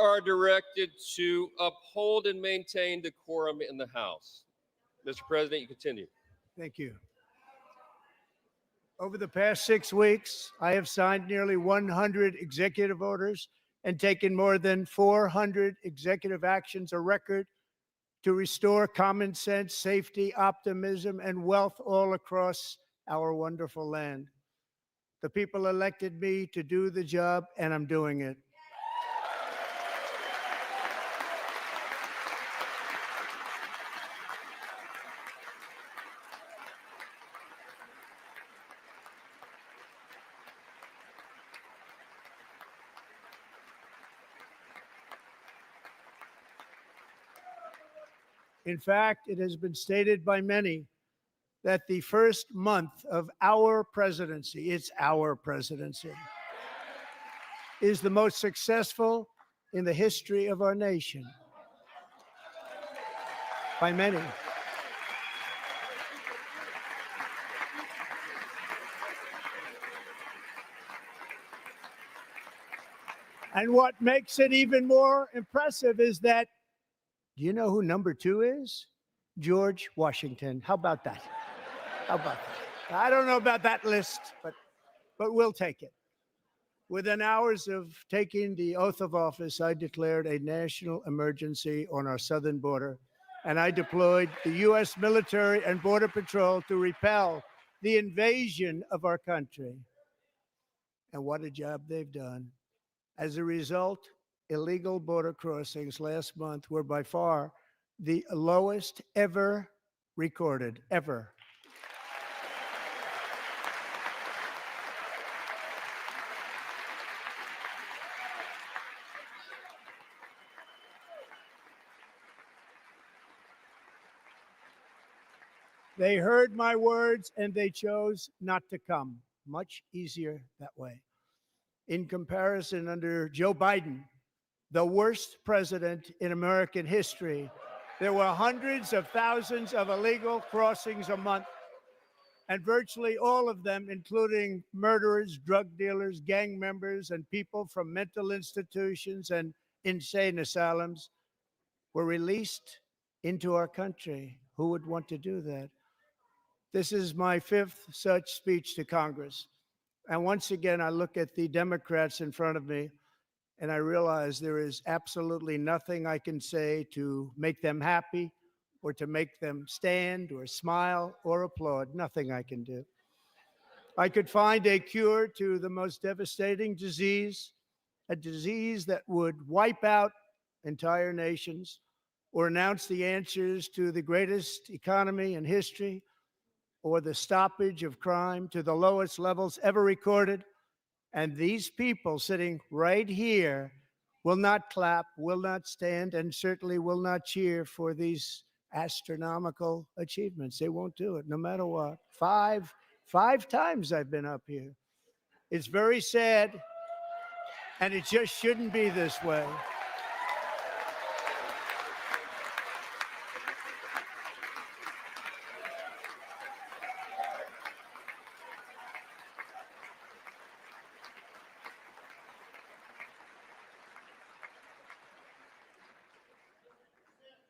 are directed to uphold and maintain decorum in the House. Mr. President, you continue. Thank you. Over the past 6 weeks, I have signed nearly 100 executive orders and taken more than 400 executive actions, a record to restore common sense, safety, optimism, and wealth all across our wonderful land. The people elected me to do the job, and I'm doing it. In fact, it has been stated by many that the first month of our presidency, it's our presidency, is the most successful in the history of our nation. By many. And what makes it even more impressive is that, do you know who number 2 is? George Washington. How about that? How about that? I don't know about that list, but we'll take it. Within hours of taking the oath of office, I declared a national emergency on our southern border, and I deployed the U.S. military and Border Patrol to repel the invasion of our country. And what a job they've done. As a result, illegal border crossings last month were by far the lowest ever recorded, ever. They heard my words and they chose not to come. Much easier that way. In comparison, under Joe Biden, the worst president in American history, there were hundreds of thousands of illegal crossings a month, and virtually all of them, including murderers, drug dealers, gang members, and people from mental institutions and insane asylums, were released into our country. Who would want to do that? This is my 5th such speech to Congress. And once again, I look at the Democrats in front of me, and I realize there is absolutely nothing I can say to make them happy or to make them stand or smile or applaud. Nothing I can do. I could find a cure to the most devastating disease, a disease that would wipe out entire nations, or announce the answers to the greatest economy in history, or the stoppage of crime to the lowest levels ever recorded. And these people sitting right here will not clap, will not stand, and certainly will not cheer for these astronomical achievements. They won't do it, no matter what. Five times I've been up here. It's very sad, and it just shouldn't be this way.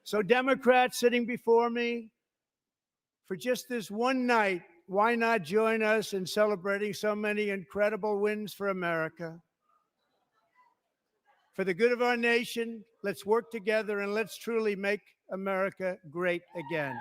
So Democrats sitting before me, for just this one night, why not join us in celebrating so many incredible wins for America? For the good of our nation, let's work together and let's truly make America great again.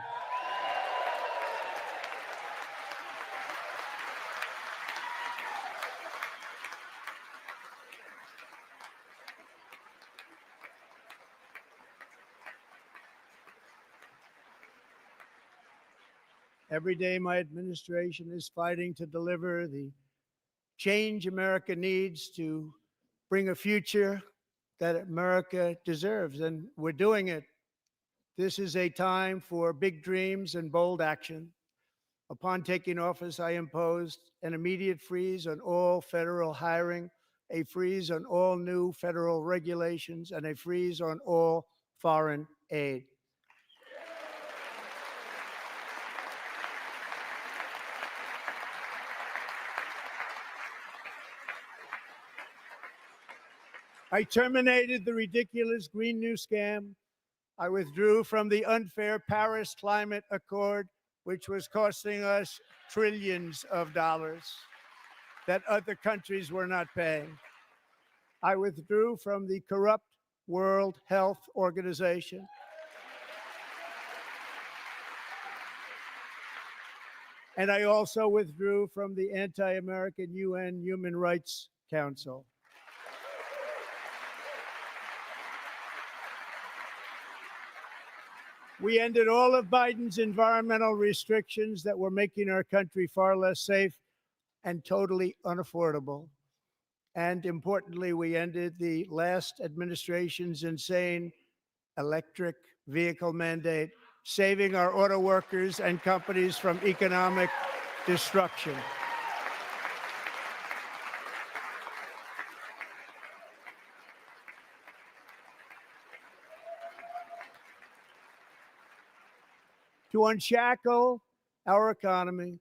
Every day, my administration is fighting to deliver the change America needs to bring a future that America deserves, and we're doing it. This is a time for big dreams and bold action. Upon taking office, I imposed an immediate freeze on all federal hiring, a freeze on all new federal regulations, and a freeze on all foreign aid. I terminated the ridiculous Green New Scam. I withdrew from the unfair Paris Climate Accord, which was costing us trillions of dollars that other countries were not paying. I withdrew from the corrupt World Health Organization. And I also withdrew from the anti-American UN Human Rights Council. We ended all of Biden's environmental restrictions that were making our country far less safe and totally unaffordable. And importantly, we ended the last administration's insane electric vehicle mandate, saving our auto workers and companies from economic destruction. To unshackle our economy,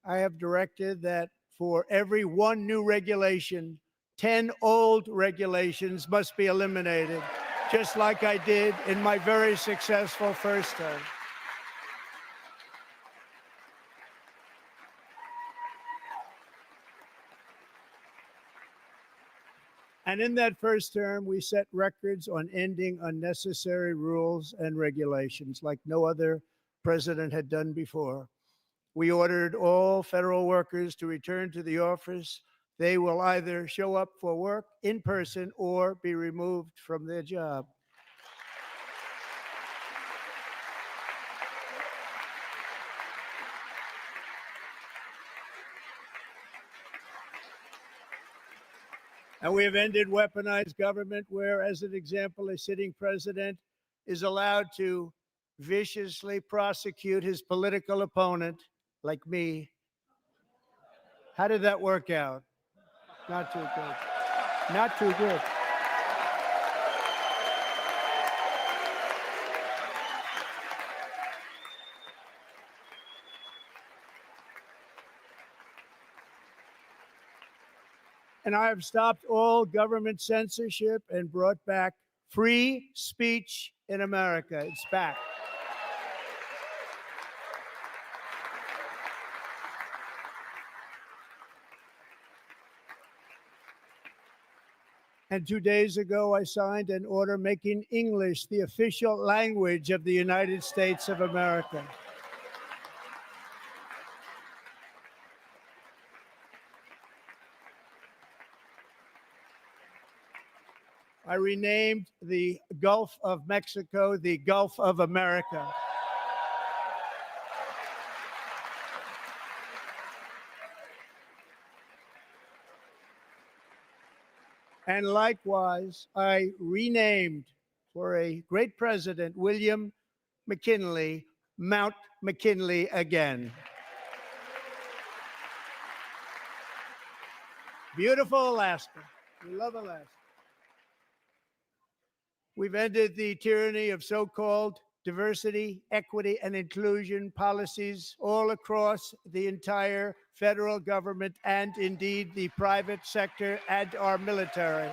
I have directed that for every one new regulation, 10 old regulations must be eliminated, just like I did in my very successful first term. And in that first term, we set records on ending unnecessary rules and regulations like no other president had done before. We ordered all federal workers to return to the office. They will either show up for work in person or be removed from their job. And we have ended weaponized government where, as an example, a sitting president is allowed to viciously prosecute his political opponent, like me. How did that work out? Not too good. Not too good. And I have stopped all government censorship and brought back free speech in America. It's back. And 2 days ago, I signed an order making English the official language of the United States of America. I renamed the Gulf of Mexico the Gulf of America. And likewise, I renamed, for a great president, William McKinley, Mount McKinley again. Beautiful Alaska. We love Alaska. We've ended the tyranny of so-called diversity, equity, and inclusion policies all across the entire federal government and indeed the private sector and our military.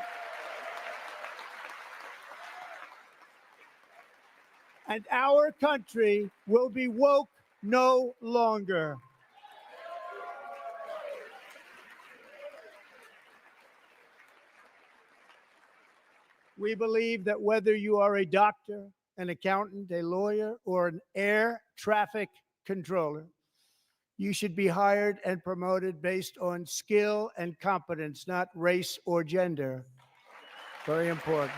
And our country will be woke no longer. We believe that whether you are a doctor, an accountant, a lawyer, or an air traffic controller, you should be hired and promoted based on skill and competence, not race or gender. Very important.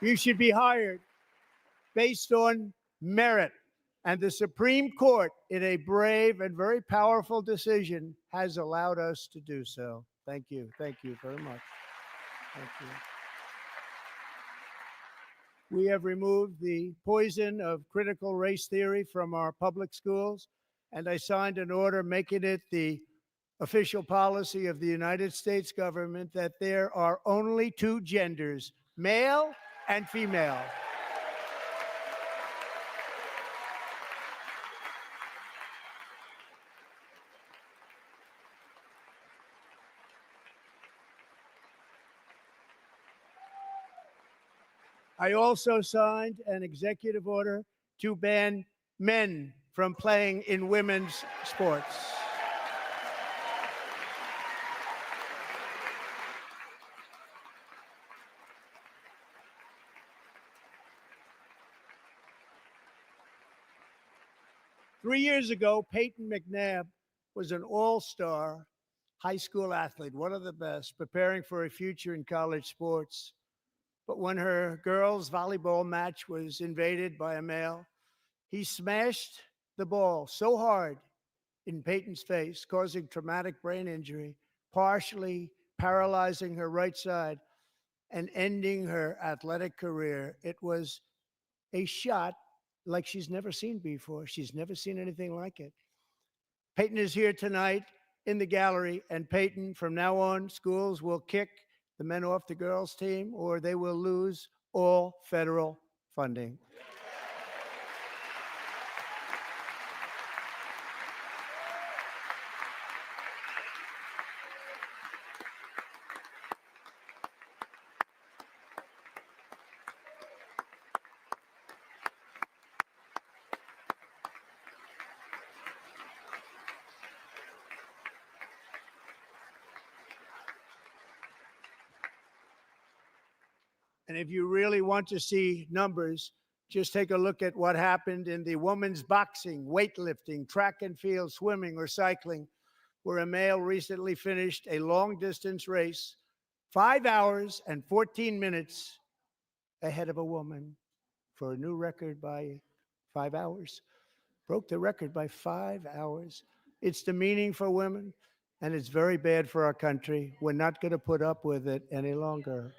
You should be hired based on merit. And the Supreme Court, in a brave and very powerful decision, has allowed us to do so. Thank you. Thank you very much. Thank you. We have removed the poison of critical race theory from our public schools, and I signed an order making it the official policy of the United States government that there are only two genders, male and female. I also signed an executive order to ban men from playing in women's sports. Three years ago, Peyton McNabb was an all-star high school athlete, one of the best, preparing for a future in college sports. But when her girls' volleyball match was invaded by a male, he smashed the ball so hard in Peyton's face, causing traumatic brain injury, partially paralyzing her right side and ending her athletic career. It was a shot like she's never seen before. She's never seen anything like it. Peyton is here tonight in the gallery, and Peyton, from now on, schools will kick the men off the girls' team or they will lose all federal funding. And if you really want to see numbers, just take a look at what happened in the women's boxing, weightlifting, track and field, swimming, or cycling, where a male recently finished a long-distance race 5 hours and 14 minutes ahead of a woman for a new record by 5 hours. Broke the record by 5 hours. It's demeaning for women, and it's very bad for our country. We're not going to put up with it any longer.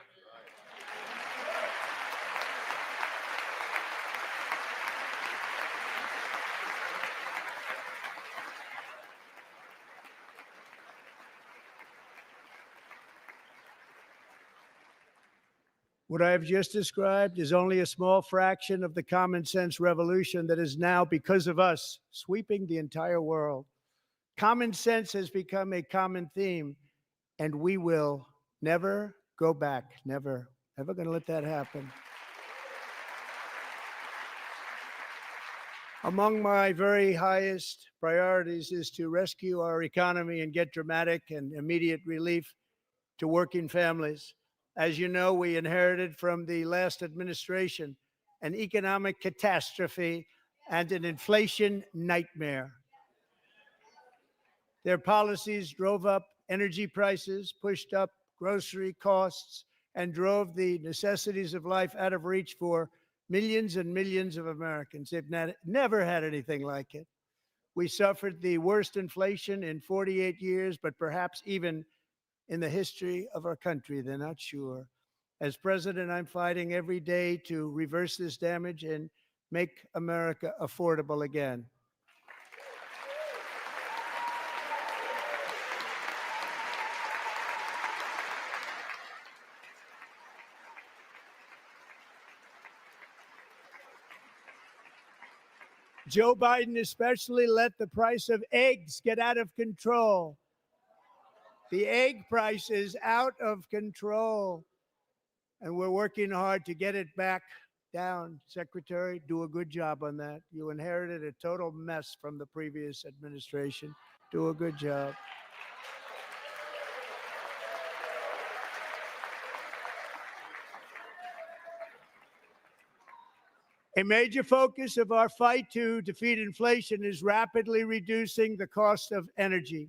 What I have just described is only a small fraction of the common sense revolution that is now, because of us, sweeping the entire world. Common sense has become a common theme, and we will never go back. Never, never going to let that happen. Among my very highest priorities is to rescue our economy and get dramatic and immediate relief to working families. As you know, we inherited from the last administration an economic catastrophe and an inflation nightmare. Their policies drove up energy prices, pushed up grocery costs, and drove the necessities of life out of reach for millions and millions of Americans. They've never had anything like it. We suffered the worst inflation in 48 years, but perhaps even in the history of our country. They're not sure. As president, I'm fighting every day to reverse this damage and make America affordable again. Joe Biden especially let the price of eggs get out of control. The egg price is out of control, and we're working hard to get it back down. Secretary, do a good job on that. You inherited a total mess from the previous administration. Do a good job. A major focus of our fight to defeat inflation is rapidly reducing the cost of energy.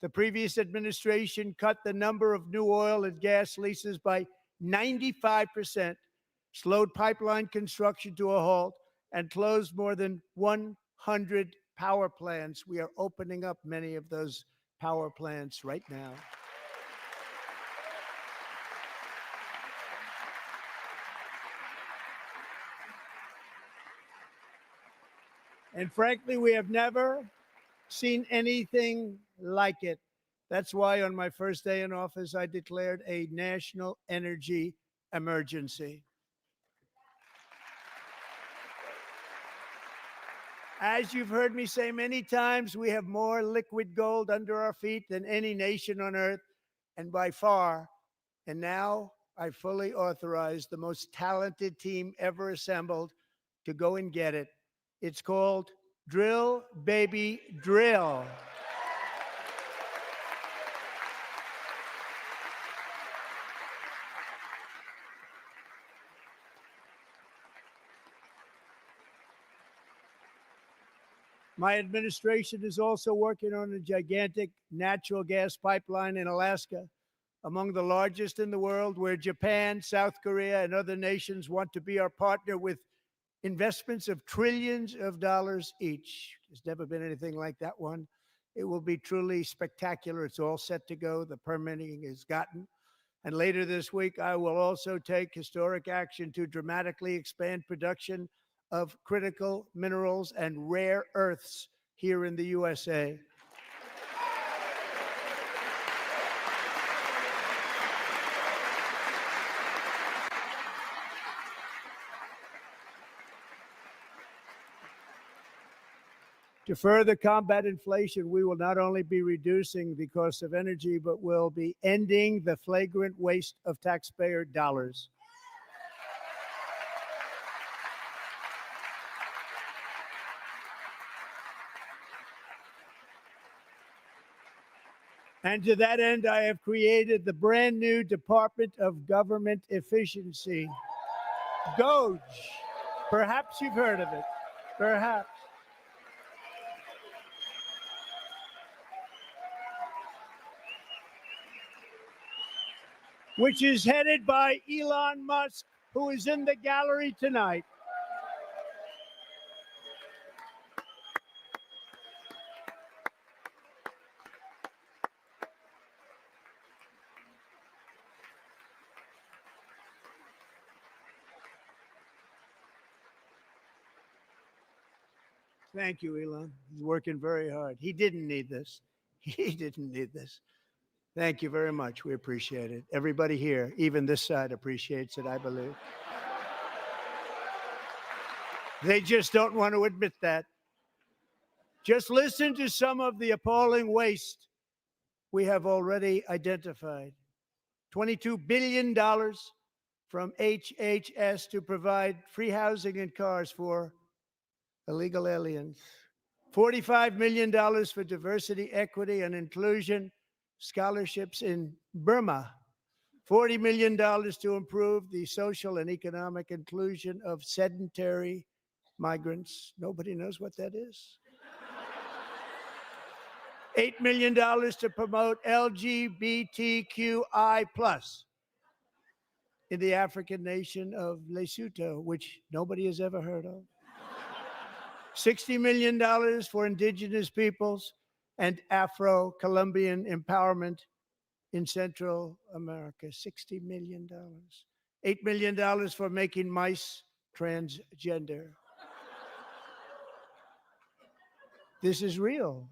The previous administration cut the number of new oil and gas leases by 95%, slowed pipeline construction to a halt, and closed more than 100 power plants. We are opening up many of those power plants right now. And frankly, we have never seen anything like it. That's why on my first day in office, I declared a national energy emergency. As you've heard me say many times, we have more liquid gold under our feet than any nation on earth, and by far. And now I fully authorize the most talented team ever assembled to go and get it. It's called Drill, Baby, Drill. My administration is also working on a gigantic natural gas pipeline in Alaska, among the largest in the world, where Japan, South Korea, and other nations want to be our partner with investments of trillions of dollars each. There's never been anything like that one. It will be truly spectacular. It's all set to go. The permitting is gotten. And later this week, I will also take historic action to dramatically expand production of critical minerals and rare earths here in the USA. To further combat inflation, we will not only be reducing the cost of energy, but will be ending the flagrant waste of taxpayer dollars. And to that end, I have created the brand new Department of Government Efficiency, DOGE. Perhaps you've heard of it. Perhaps. Which is headed by Elon Musk, who is in the gallery tonight. Thank you, Elon. He's working very hard. He didn't need this. He didn't need this. Thank you very much. We appreciate it. Everybody here, even this side, appreciates it, I believe. They just don't want to admit that. Just listen to some of the appalling waste we have already identified. $22 billion from HHS to provide free housing and cars for illegal aliens. $45 million for diversity, equity, and inclusion scholarships in Burma. $40 million to improve the social and economic inclusion of sedentary migrants. Nobody knows what that is. $8 million to promote LGBTQI+ in the African nation of Lesotho, which nobody has ever heard of. $60 million for indigenous peoples and Afro-Colombian empowerment in Central America. $60 million. $8 million for making mice transgender. This is real.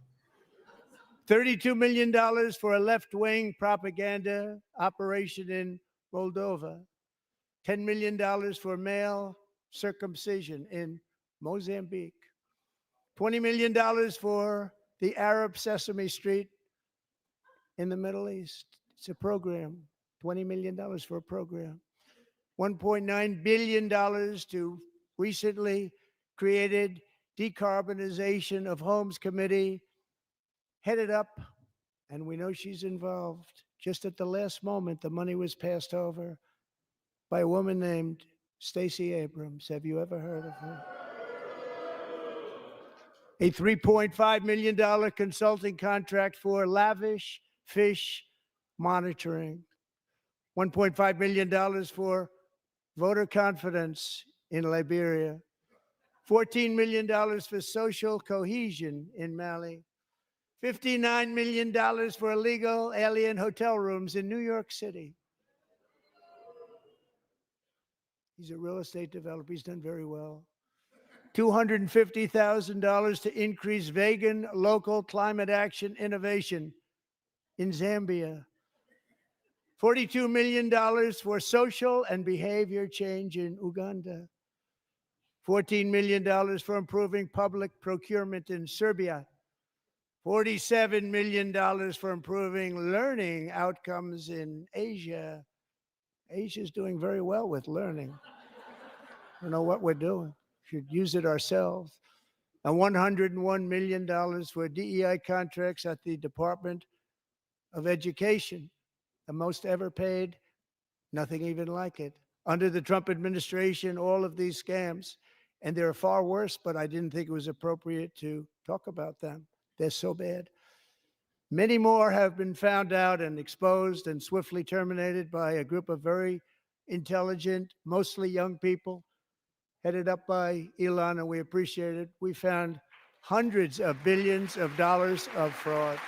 $32 million for a left-wing propaganda operation in Moldova. $10 million for male circumcision in Mozambique. $20 million for the Arab Sesame Street in the Middle East. It's a program. $20 million for a program. $1.9 billion to recently created Decarbonization of Homes Committee, headed up, and we know she's involved. Just at the last moment, the money was passed over by a woman named Stacey Abrams. Have you ever heard of her? A $3.5 million consulting contract for lavish fish monitoring. $1.5 million for voter confidence in Liberia. $14 million for social cohesion in Mali. $59 million for illegal alien hotel rooms in New York City. He's a real estate developer. He's done very well. $250,000 to increase vegan local climate action innovation in Zambia. $42 million for social and behavior change in Uganda. $14 million for improving public procurement in Serbia. $47 million for improving learning outcomes in Asia. Asia's doing very well with learning. I don't know what we're doing. Should use it ourselves. And $101 million for DEI contracts at the Department of Education, the most ever paid, nothing even like it. Under the Trump administration, all of these scams, and they're far worse, but I didn't think it was appropriate to talk about them. They're so bad. Many more have been found out and exposed and swiftly terminated by a group of very intelligent, mostly young people, headed up by Elon, and we appreciate it. We found hundreds of billions of dollars of fraud.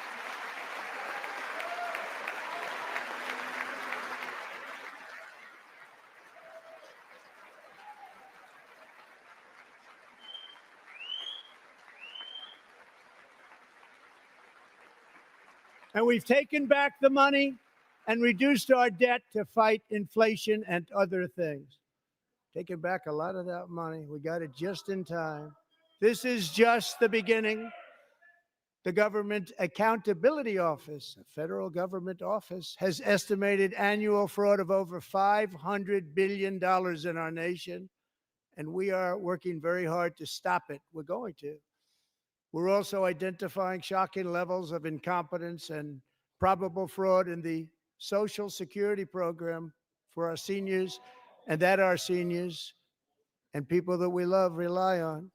And we've taken back the money and reduced our debt to fight inflation and other things. Taking back a lot of that money. We got it just in time. This is just the beginning. The Government Accountability Office, a federal government office, has estimated annual fraud of over $500 billion in our nation, and we are working very hard to stop it. We're going to. We're also identifying shocking levels of incompetence and probable fraud in the Social Security program for our seniors, and that our seniors and people that we love rely on.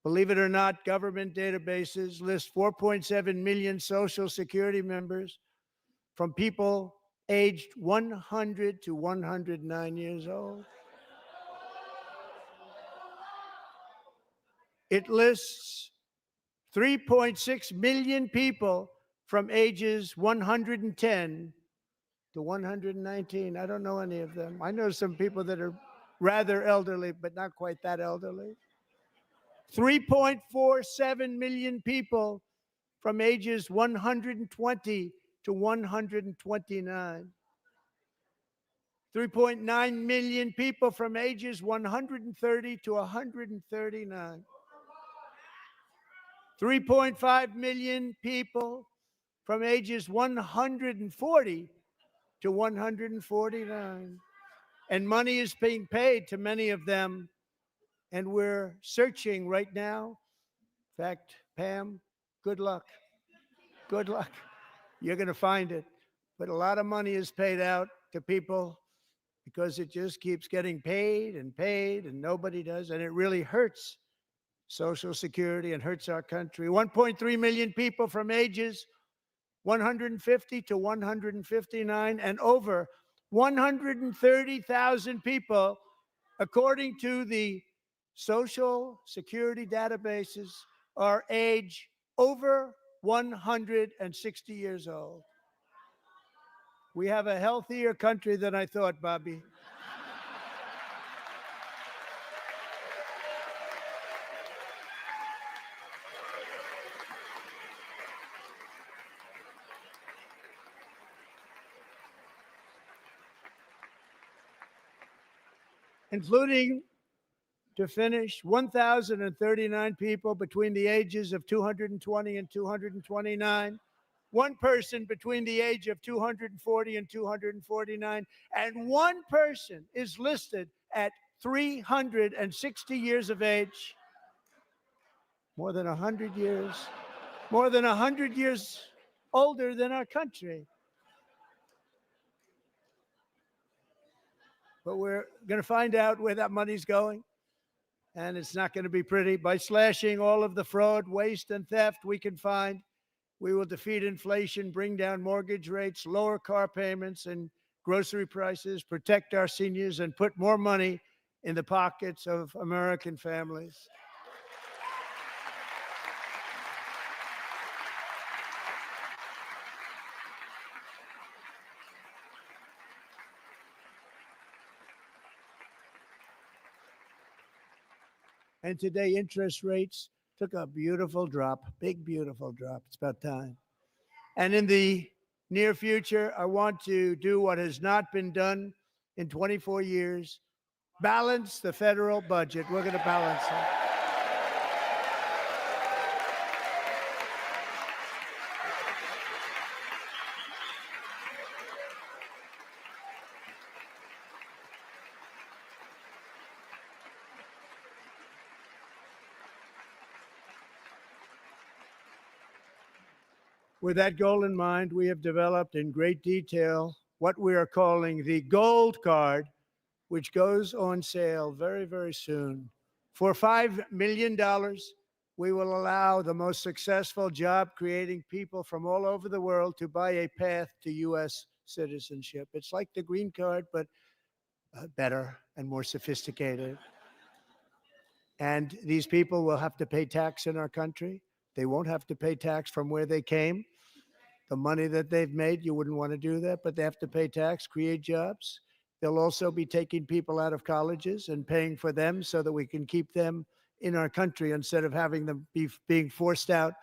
Believe it or not, government databases list 4.7 million Social Security members from people aged 100 to 109 years old. It lists 3.6 million people from ages 110 to 119. I don't know any of them. I know some people that are rather elderly, but not quite that elderly. 3.47 million people from ages 120 to 129. 3.9 million people from ages 130 to 139. 3.5 million people from ages 140 to 149. And money is being paid to many of them. And we're searching right now. In fact, Pam, good luck. Good luck. You're going to find it. But a lot of money is paid out to people because it just keeps getting paid, and nobody does. And it really hurts Social Security and hurts our country. 1.3 million people from ages 150 to 159, and over 130,000 people, according to the Social Security databases, are age over 160 years old. We have a healthier country than I thought, Bobby. Including, to finish, 1,039 people between the ages of 220 and 229, one person between the age of 240 and 249, and one person is listed at 360 years of age. More than 100 years older than our country. But we're going to find out where that money's going. And it's not going to be pretty. By slashing all of the fraud, waste, and theft we can find, we will defeat inflation, bring down mortgage rates, lower car payments and grocery prices, protect our seniors, and put more money in the pockets of American families. And today, interest rates took a beautiful drop, big, beautiful drop. It's about time. And in the near future, I want to do what has not been done in 24 years, balance the federal budget. We're going to balance it. With that goal in mind, we have developed in great detail what we are calling the Gold Card, which goes on sale very, very soon. For $5 million, we will allow the most successful job-creating people from all over the world to buy a path to U.S. citizenship. It's like the green card, but better and more sophisticated. And these people will have to pay tax in our country. They won't have to pay tax from where they came. The money that they've made, you wouldn't want to do that, but they have to pay tax, create jobs. They'll also be taking people out of colleges and paying for them so that we can keep them in our country instead of having them being forced out.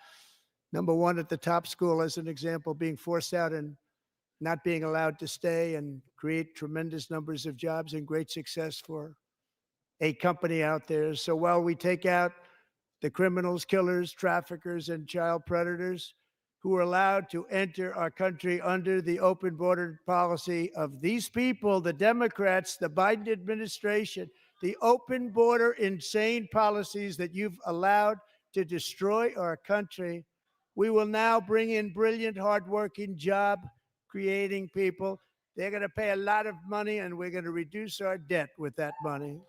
Number one, at the top school, as an example, being forced out and not being allowed to stay and create tremendous numbers of jobs and great success for a company out there. So while we take out the criminals, killers, traffickers, and child predators who are allowed to enter our country under the open border policy of these people, the Democrats, the Biden administration, the open border insane policies that you've allowed to destroy our country, we will now bring in brilliant, hardworking, job-creating people. They're going to pay a lot of money, and we're going to reduce our debt with that money.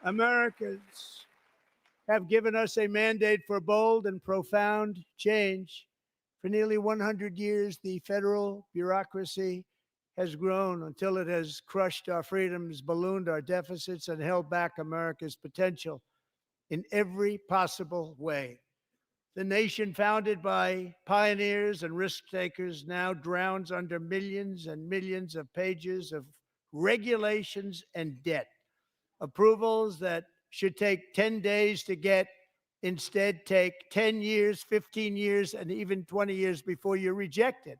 Americans have given us a mandate for bold and profound change. For nearly 100 years, the federal bureaucracy has grown until it has crushed our freedoms, ballooned our deficits, and held back America's potential in every possible way. The nation founded by pioneers and risk takers now drowns under millions and millions of pages of regulations and debt. Approvals that should take 10 days to get instead take 10 years, 15 years, and even 20 years before you're rejected.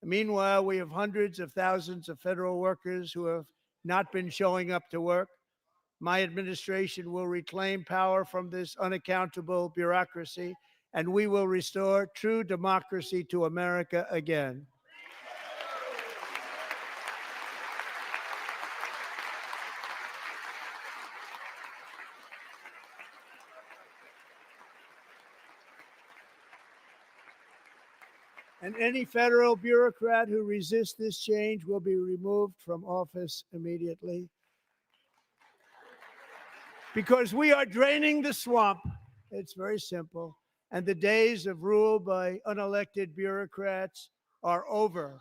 Meanwhile, we have hundreds of thousands of federal workers who have not been showing up to work. My administration will reclaim power from this unaccountable bureaucracy, and we will restore true democracy to America again. And any federal bureaucrat who resists this change will be removed from office immediately. Because we are draining the swamp. It's very simple. And the days of rule by unelected bureaucrats are over.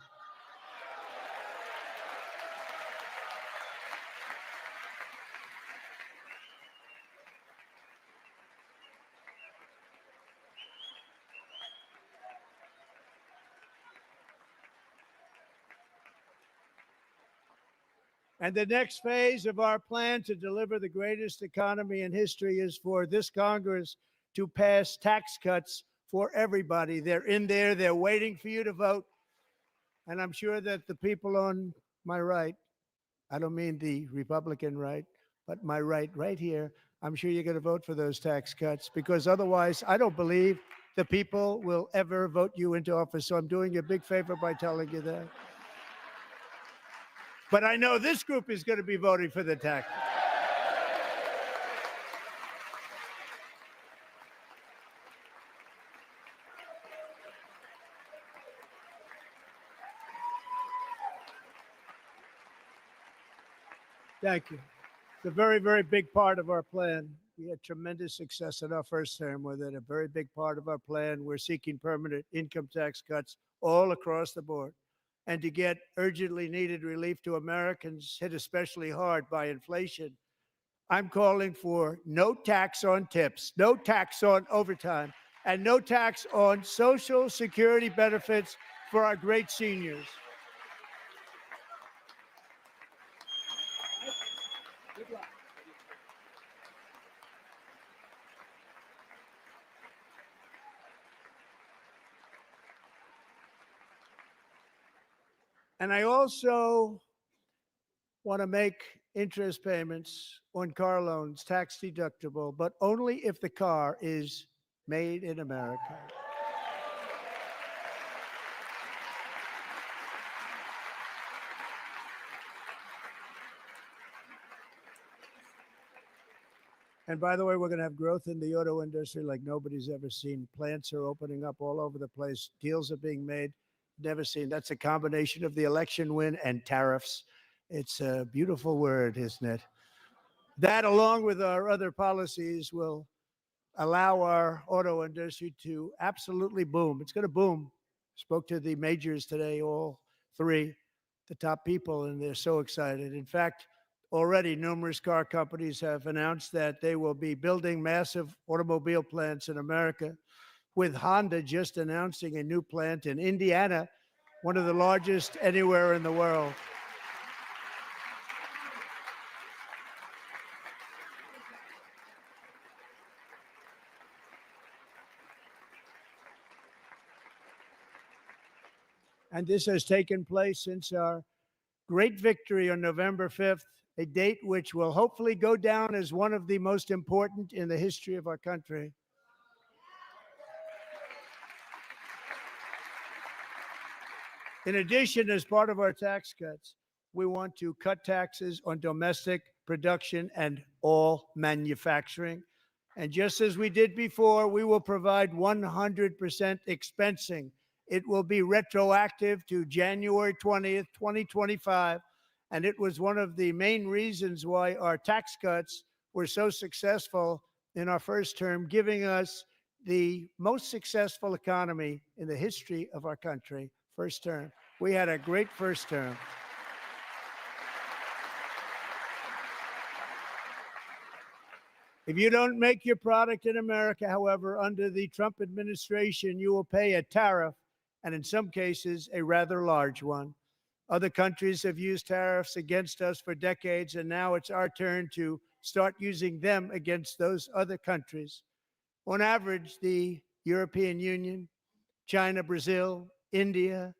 And the next phase of our plan to deliver the greatest economy in history is for this Congress to pass tax cuts for everybody. They're in there. They're waiting for you to vote. And I'm sure that the people on my right, I don't mean the Republican right, but my right here, I'm sure you're going to vote for those tax cuts, because otherwise I don't believe the people will ever vote you into office. So I'm doing you a big favor by telling you that. But I know this group is going to be voting for the tax. Thank you. It's a very, very big part of our plan. We had tremendous success in our first term with it. A very big part of our plan. We're seeking permanent income tax cuts all across the board. And to get urgently needed relief to Americans hit especially hard by inflation, I'm calling for no tax on tips, no tax on overtime, and no tax on Social Security benefits for our great seniors. And I also want to make interest payments on car loans tax deductible, but only if the car is made in America. And by the way, we're going to have growth in the auto industry like nobody's ever seen. Plants are opening up all over the place. Deals are being made. Never seen. That's a combination of the election win and tariffs. It's a beautiful word, isn't it? That, along with our other policies, will allow our auto industry to absolutely boom. It's going to boom. Spoke to the majors today, all three, the top people, and they're so excited. In fact, already numerous car companies have announced that they will be building massive automobile plants in America, with Honda just announcing a new plant in Indiana, one of the largest anywhere in the world. And this has taken place since our great victory on November 5th, a date which will hopefully go down as one of the most important in the history of our country. In addition, as part of our tax cuts, we want to cut taxes on domestic production and all manufacturing. And just as we did before, we will provide 100% expensing. It will be retroactive to January 20th, 2025. And it was one of the main reasons why our tax cuts were so successful in our first term, giving us the most successful economy in the history of our country. First term. We had a great first term. If you don't make your product in America, however, under the Trump administration, you will pay a tariff, and in some cases, a rather large one. Other countries have used tariffs against us for decades, and now it's our turn to start using them against those other countries. On average, the European Union, China, Brazil, India,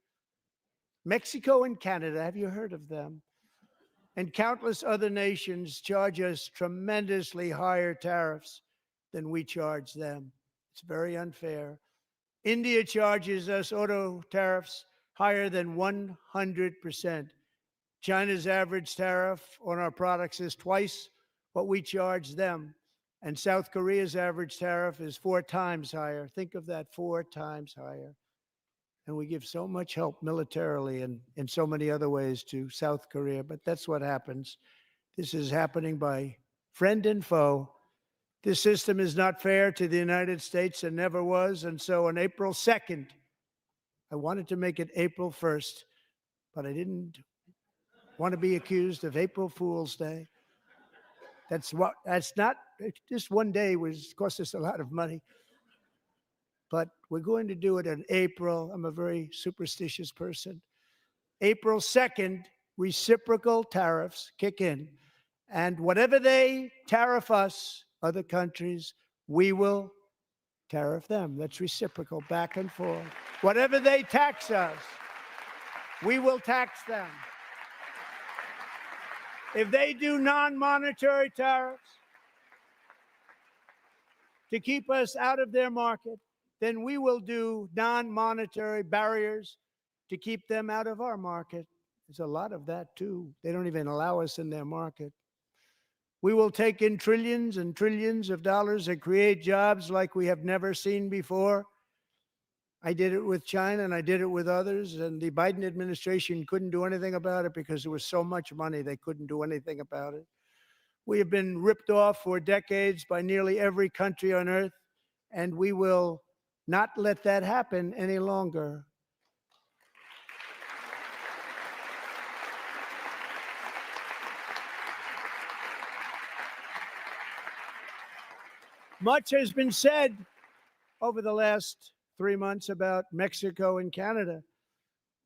Mexico, and Canada, have you heard of them? And countless other nations charge us tremendously higher tariffs than we charge them. It's very unfair. India charges us auto tariffs higher than 100%. China's average tariff on our products is twice what we charge them. And South Korea's average tariff is 4 times higher. Think of that, 4 times higher. And we give so much help militarily and in so many other ways to South Korea, but that's what happens. This is happening by friend and foe. This system is not fair to the United States and never was. And so on April 2nd, I wanted to make it April 1st, but I didn't want to be accused of April Fool's Day. That's not, just one day cost us a lot of money. But we're going to do it in April. I'm a very superstitious person. April 2nd, reciprocal tariffs kick in. And whatever they tariff us, other countries, we will tariff them. That's reciprocal, back and forth. Whatever they tax us, we will tax them. If they do non-monetary tariffs to keep us out of their market, then we will do non-monetary barriers to keep them out of our market. There's a lot of that, too. They don't even allow us in their market. We will take in trillions and trillions of dollars and create jobs like we have never seen before. I did it with China, and I did it with others, and the Biden administration couldn't do anything about it because there was so much money they couldn't do anything about it. We have been ripped off for decades by nearly every country on earth, and we will not let that happen any longer. Much has been said over the last 3 months about Mexico and Canada,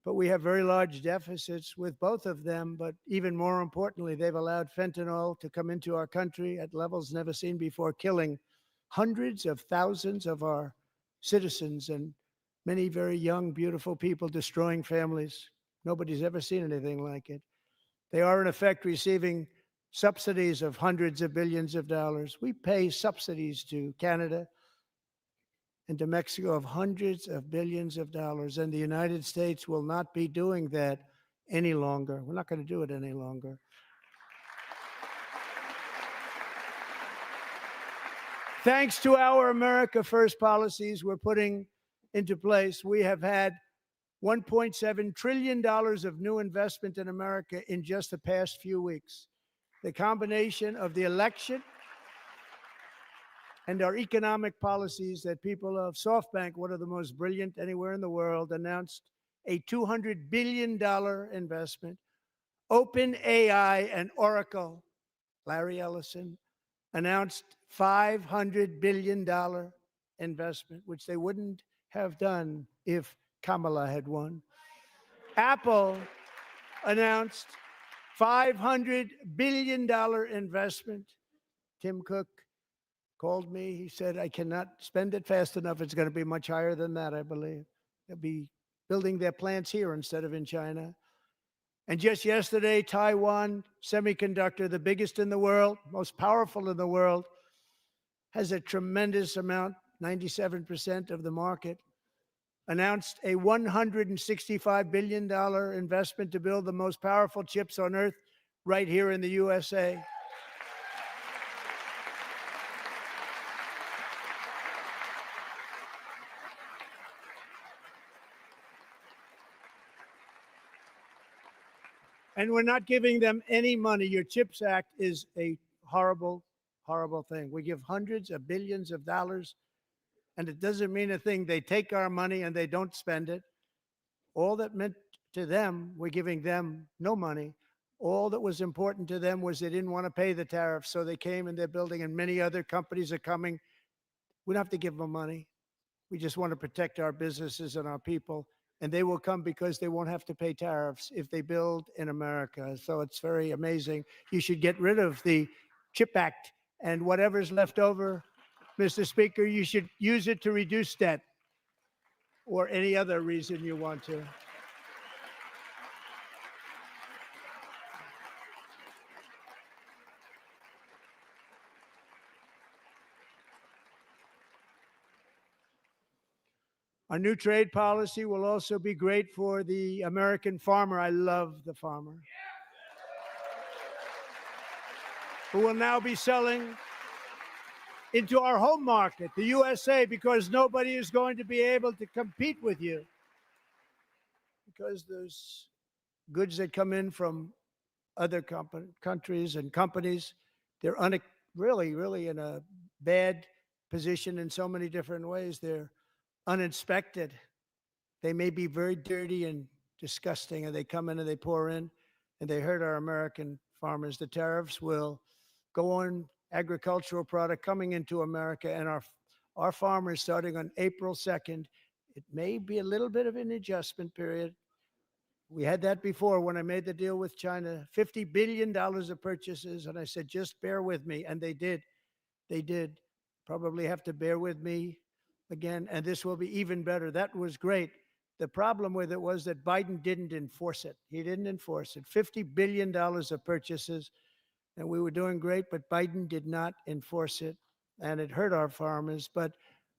but we have very large deficits with both of them. But even more importantly, they've allowed fentanyl to come into our country at levels never seen before, killing hundreds of thousands of our citizens and many very young, beautiful people, destroying families. Nobody's ever seen anything like it. They are, in effect, receiving subsidies of hundreds of billions of dollars. We pay subsidies to Canada and to Mexico of hundreds of billions of dollars, and the United States will not be doing that any longer. We're not going to do it any longer. Thanks to our America First policies we're putting into place, we have had $1.7 trillion of new investment in America in just the past few weeks. The combination of the election and our economic policies that people of SoftBank, one of the most brilliant anywhere in the world, announced a $200 billion investment. OpenAI and Oracle, Larry Ellison, announced $500 billion investment, which they wouldn't have done if Kamala had won. Apple announced $500 billion investment. Tim Cook called me. He said, I cannot spend it fast enough. It's going to be much higher than that, I believe. They'll be building their plants here instead of in China. And just yesterday, Taiwan Semiconductor, the biggest in the world, most powerful in the world, has a tremendous amount, 97% of the market, announced a $165 billion investment to build the most powerful chips on earth right here in the USA. And we're not giving them any money. Your CHIPS Act is a horrible, horrible thing. We give hundreds of billions of dollars, and it doesn't mean a thing. They take our money and they don't spend it. All that meant to them, we're giving them no money. All that was important to them was they didn't want to pay the tariffs, so they came and they're building, and many other companies are coming. We don't have to give them money. We just want to protect our businesses and our people. And they will come because they won't have to pay tariffs if they build in America. So it's very amazing. You should get rid of the CHIP Act, and whatever's left over, Mr. Speaker, you should use it to reduce debt or any other reason you want to. Our new trade policy will also be great for the American farmer. I love the farmer, who will now be selling into our home market, the USA, because nobody is going to be able to compete with you. Because there's goods that come in from other countries and companies, they're really in a bad position in so many different ways. They're uninspected. They may be very dirty and disgusting, and they come in and they pour in, and they hurt our American farmers. The tariffs will go on agricultural product coming into America, and our farmers, starting on April 2nd, it may be a little bit of an adjustment period. We had that before when I made the deal with China, $50 billion of purchases, and I said, just bear with me, and they did. They did. Probably have to bear with me again, and this will be even better. That was great. The problem with it was that Biden didn't enforce it. He didn't enforce it. $50 billion of purchases, and we were doing great, but Biden did not enforce it, and it hurt our farmers. But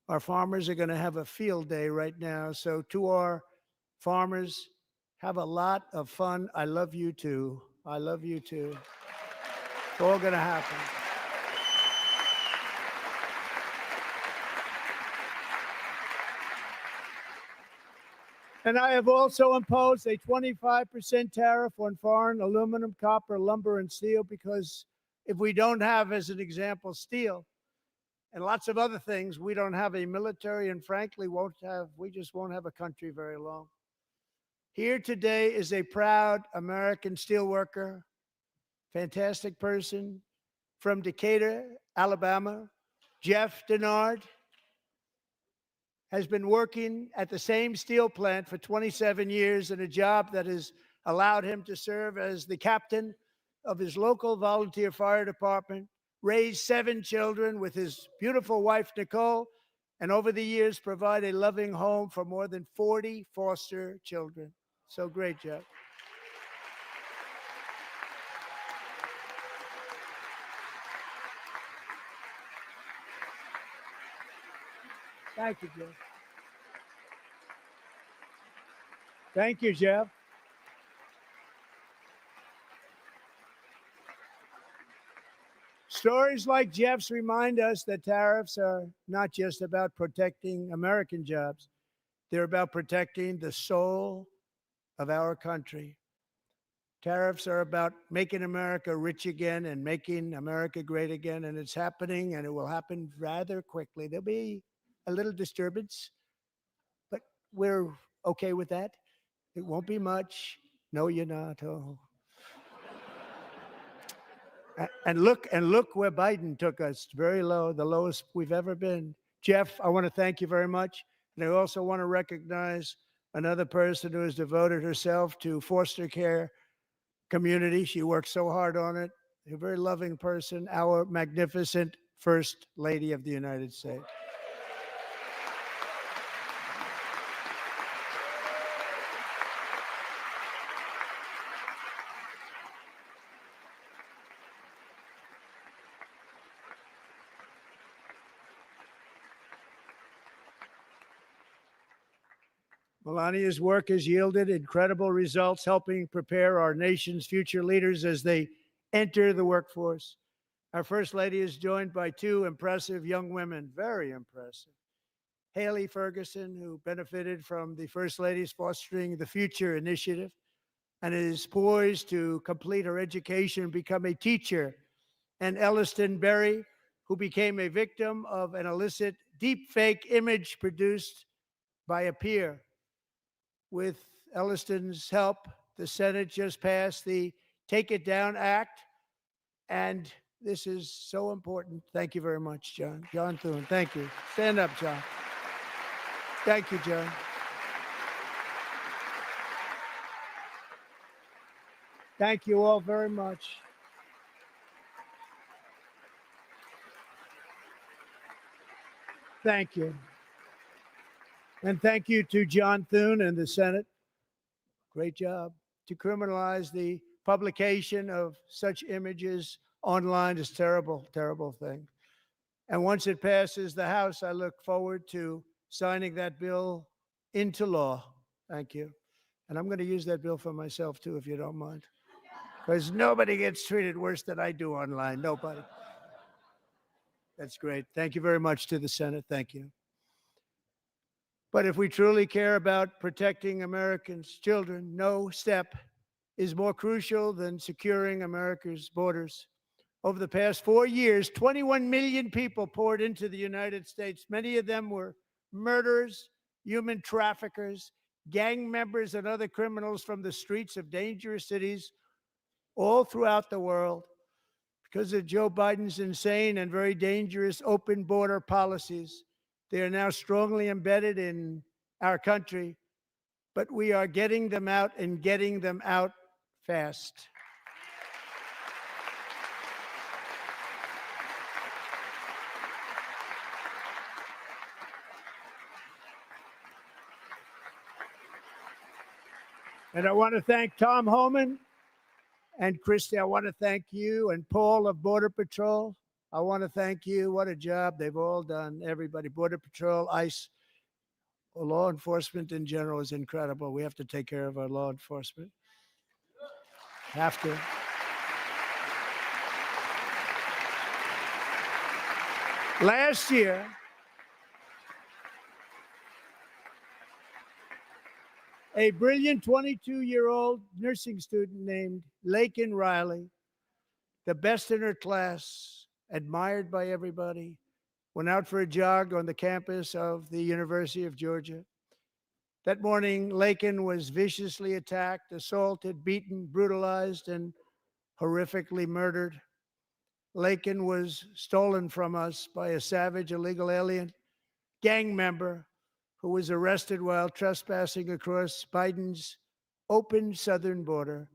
our farmers are going to have a field day right now. So to our farmers, have a lot of fun. I love you too. I love you too. It's all going to happen. And I have also imposed a 25% tariff on foreign aluminum, copper, lumber, and steel, because if we don't have, as an example, steel and lots of other things, we don't have a military, and frankly, we just won't have a country very long. Here today is a proud American steelworker, fantastic person from Decatur, Alabama, Jeff Donand. Has been working at the same steel plant for 27 years in a job that has allowed him to serve as the captain of his local volunteer fire department, raise 7 children with his beautiful wife, Nicole, and over the years provide a loving home for more than 40 foster children. So great, Jeff. Thank you, Jeff. Thank you, Jeff. Stories like Jeff's remind us that tariffs are not just about protecting American jobs. They're about protecting the soul of our country. Tariffs are about making America rich again and making America great again, and it's happening, and it will happen rather quickly. There'll be a little disturbance, but we're okay with that. It won't be much. No, you're not. Oh. And look where Biden took us, very low, the lowest we've ever been. Jeff, I want to thank you very much. And I also want to recognize another person who has devoted herself to foster care community. She works so hard on it. A very loving person, our magnificent First Lady of the United States. Melania's work has yielded incredible results, helping prepare our nation's future leaders as they enter the workforce. Our First Lady is joined by two impressive young women, very impressive. Haley Ferguson, who benefited from the First Lady's Fostering the Future initiative and is poised to complete her education and become a teacher. And Elliston Berry, who became a victim of an illicit deepfake image produced by a peer. With Elliston's help, the Senate just passed the Take It Down Act, and this is so important. Thank you very much, John. John Thune, thank you. Stand up, John. Thank you, John. Thank you all very much. Thank you. And thank you to John Thune and the Senate. Great job. To criminalize the publication of such images online is terrible, terrible thing. And once it passes the House, I look forward to signing that bill into law. Thank you. And I'm going to use that bill for myself, too, if you don't mind. Because nobody gets treated worse than I do online. Nobody. That's great. Thank you very much to the Senate. Thank you. But if we truly care about protecting Americans' children, no step is more crucial than securing America's borders. Over the past 4 years, 21 million people poured into the United States. Many of them were murderers, human traffickers, gang members, and other criminals from the streets of dangerous cities all throughout the world. Because of Joe Biden's insane and very dangerous open border policies, they are now strongly embedded in our country, but we are getting them out and getting them out fast. And I want to thank Tom Homan and Christy. I want to thank you and Paul of Border Patrol. I want to thank you. What a job they've all done. Everybody, Border Patrol, ICE, law enforcement in general is incredible. We have to take care of our law enforcement. Have to. Last year, a brilliant 22-year-old nursing student named Laken Riley, the best in her class, admired by everybody, went out for a jog on the campus of the University of Georgia. That morning, Laken was viciously attacked, assaulted, beaten, brutalized, and horrifically murdered. Laken was stolen from us by a savage illegal alien gang member who was arrested while trespassing across Biden's open southern border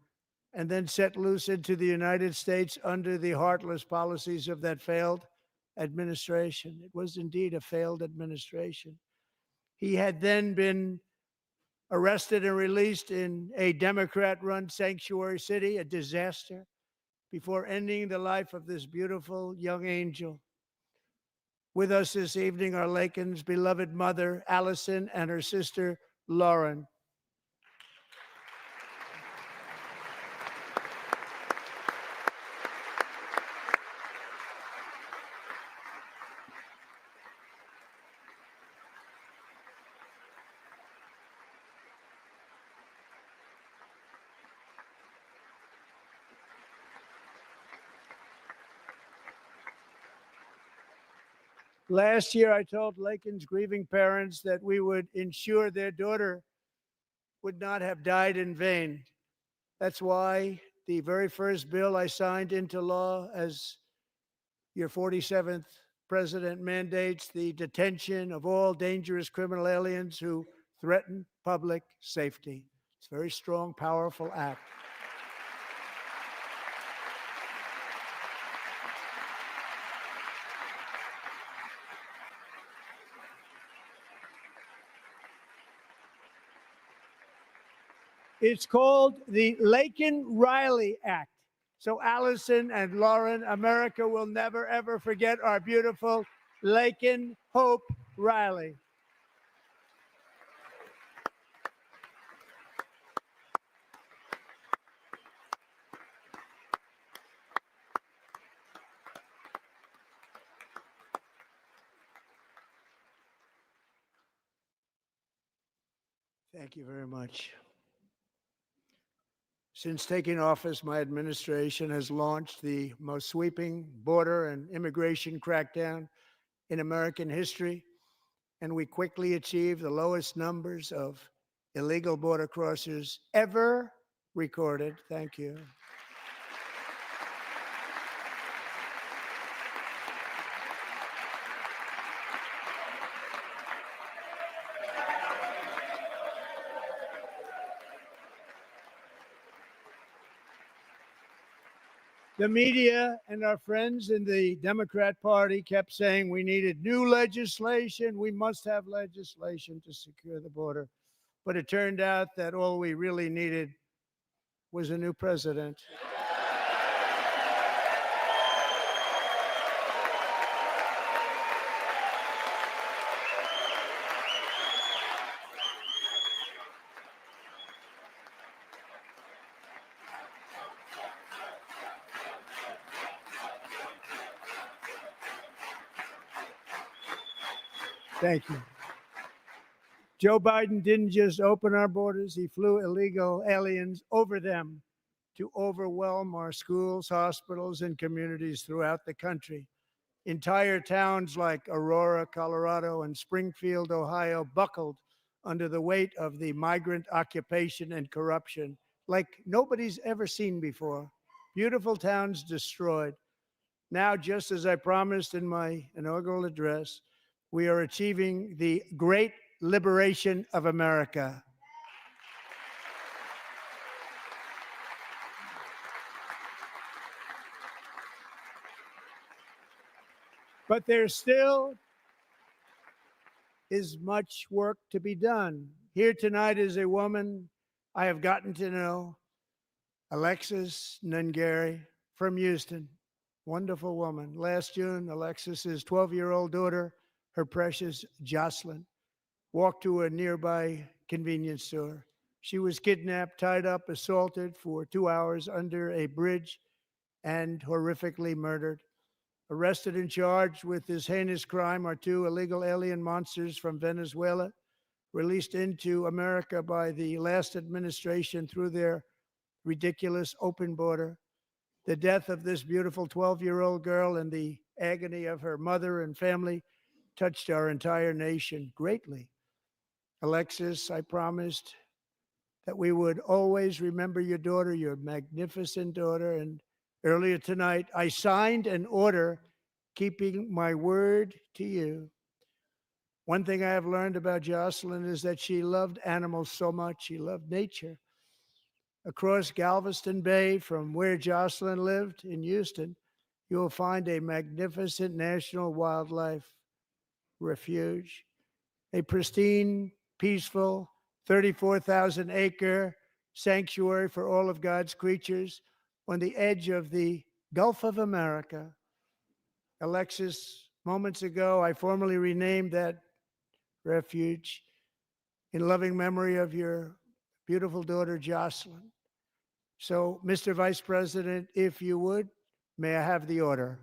and then set loose into the United States under the heartless policies of that failed administration. It was indeed a failed administration. He had then been arrested and released in a Democrat-run sanctuary city, a disaster, before ending the life of this beautiful young angel. With us this evening are Laken's beloved mother, Allison, and her sister, Lauren. Last year, I told Lakin's grieving parents that we would ensure their daughter would not have died in vain. That's why the very first bill I signed into law as your 47th president mandates the detention of all dangerous criminal aliens who threaten public safety. It's a very strong, powerful act. It's called the Lakin-Riley Act. So Allison and Lauren, America will never, ever forget our beautiful Lakin Hope Riley. Thank you very much. Since taking office, my administration has launched the most sweeping border and immigration crackdown in American history, and we quickly achieved the lowest numbers of illegal border crossers ever recorded. Thank you. The media and our friends in the Democrat Party kept saying we needed new legislation. We must have legislation to secure the border. But it turned out that all we really needed was a new president. Thank you. Joe Biden didn't just open our borders, he flew illegal aliens over them to overwhelm our schools, hospitals, and communities throughout the country. Entire towns like Aurora, Colorado, and Springfield, Ohio, buckled under the weight of the migrant occupation and corruption like nobody's ever seen before. Beautiful towns destroyed. Now, just as I promised in my inaugural address, we are achieving the great liberation of America. But there still is much work to be done. Here tonight is a woman I have gotten to know, Alexis Nungary from Houston. Wonderful woman. Last June, Alexis's 12-year-old daughter, her precious Jocelyn, walked to a nearby convenience store. She was kidnapped, tied up, assaulted for 2 hours under a bridge, and horrifically murdered. Arrested and charged with this heinous crime are 2 illegal alien monsters from Venezuela, released into America by the last administration through their ridiculous open border. The death of this beautiful 12-year-old girl and the agony of her mother and family touched our entire nation greatly. Alexis, I promised that we would always remember your daughter, your magnificent daughter, and earlier tonight, I signed an order keeping my word to you. One thing I have learned about Jocelyn is that she loved animals so much. She loved nature. Across Galveston Bay, from where Jocelyn lived in Houston, you will find a magnificent national wildlife refuge, a pristine, peaceful, 34,000-acre sanctuary for all of God's creatures on the edge of the Gulf of America. Alexis, moments ago, I formally renamed that refuge in loving memory of your beautiful daughter, Jocelyn. So, Mr. Vice President, if you would, may I have the order?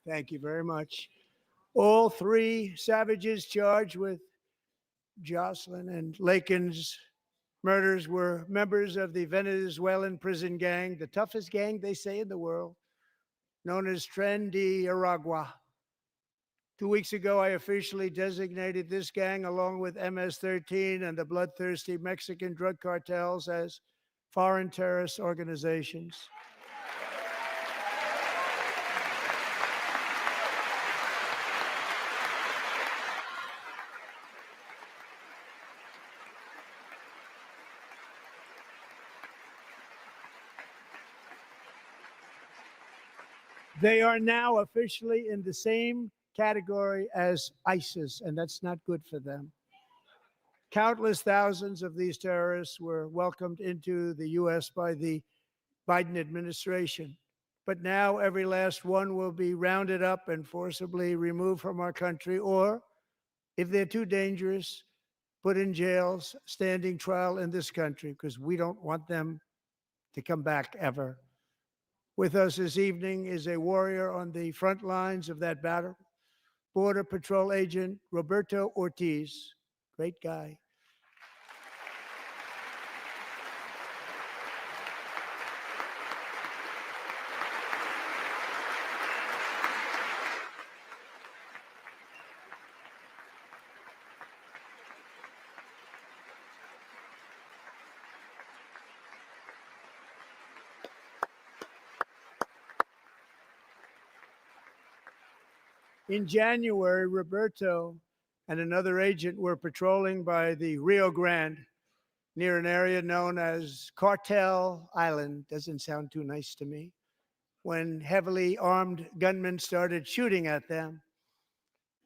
Thank you very much. All three savages charged with Jocelyn and Lakin's murders were members of the Venezuelan prison gang, the toughest gang, they say, in the world, known as Tren de Aragua. 2 weeks ago, I officially designated this gang, along with MS-13 and the bloodthirsty Mexican drug cartels, as foreign terrorist organizations. They are now officially in the same category as ISIS, and that's not good for them. Countless thousands of these terrorists were welcomed into the U.S. by the Biden administration. But now every last one will be rounded up and forcibly removed from our country, or, if they're too dangerous, put in jails, standing trial in this country, because we don't want them to come back ever. With us this evening is a warrior on the front lines of that battle, Border Patrol Agent Roberto Ortiz. Great guy. In January, Roberto and another agent were patrolling by the Rio Grande near an area known as Cartel Island. Doesn't sound too nice to me. When heavily armed gunmen started shooting at them,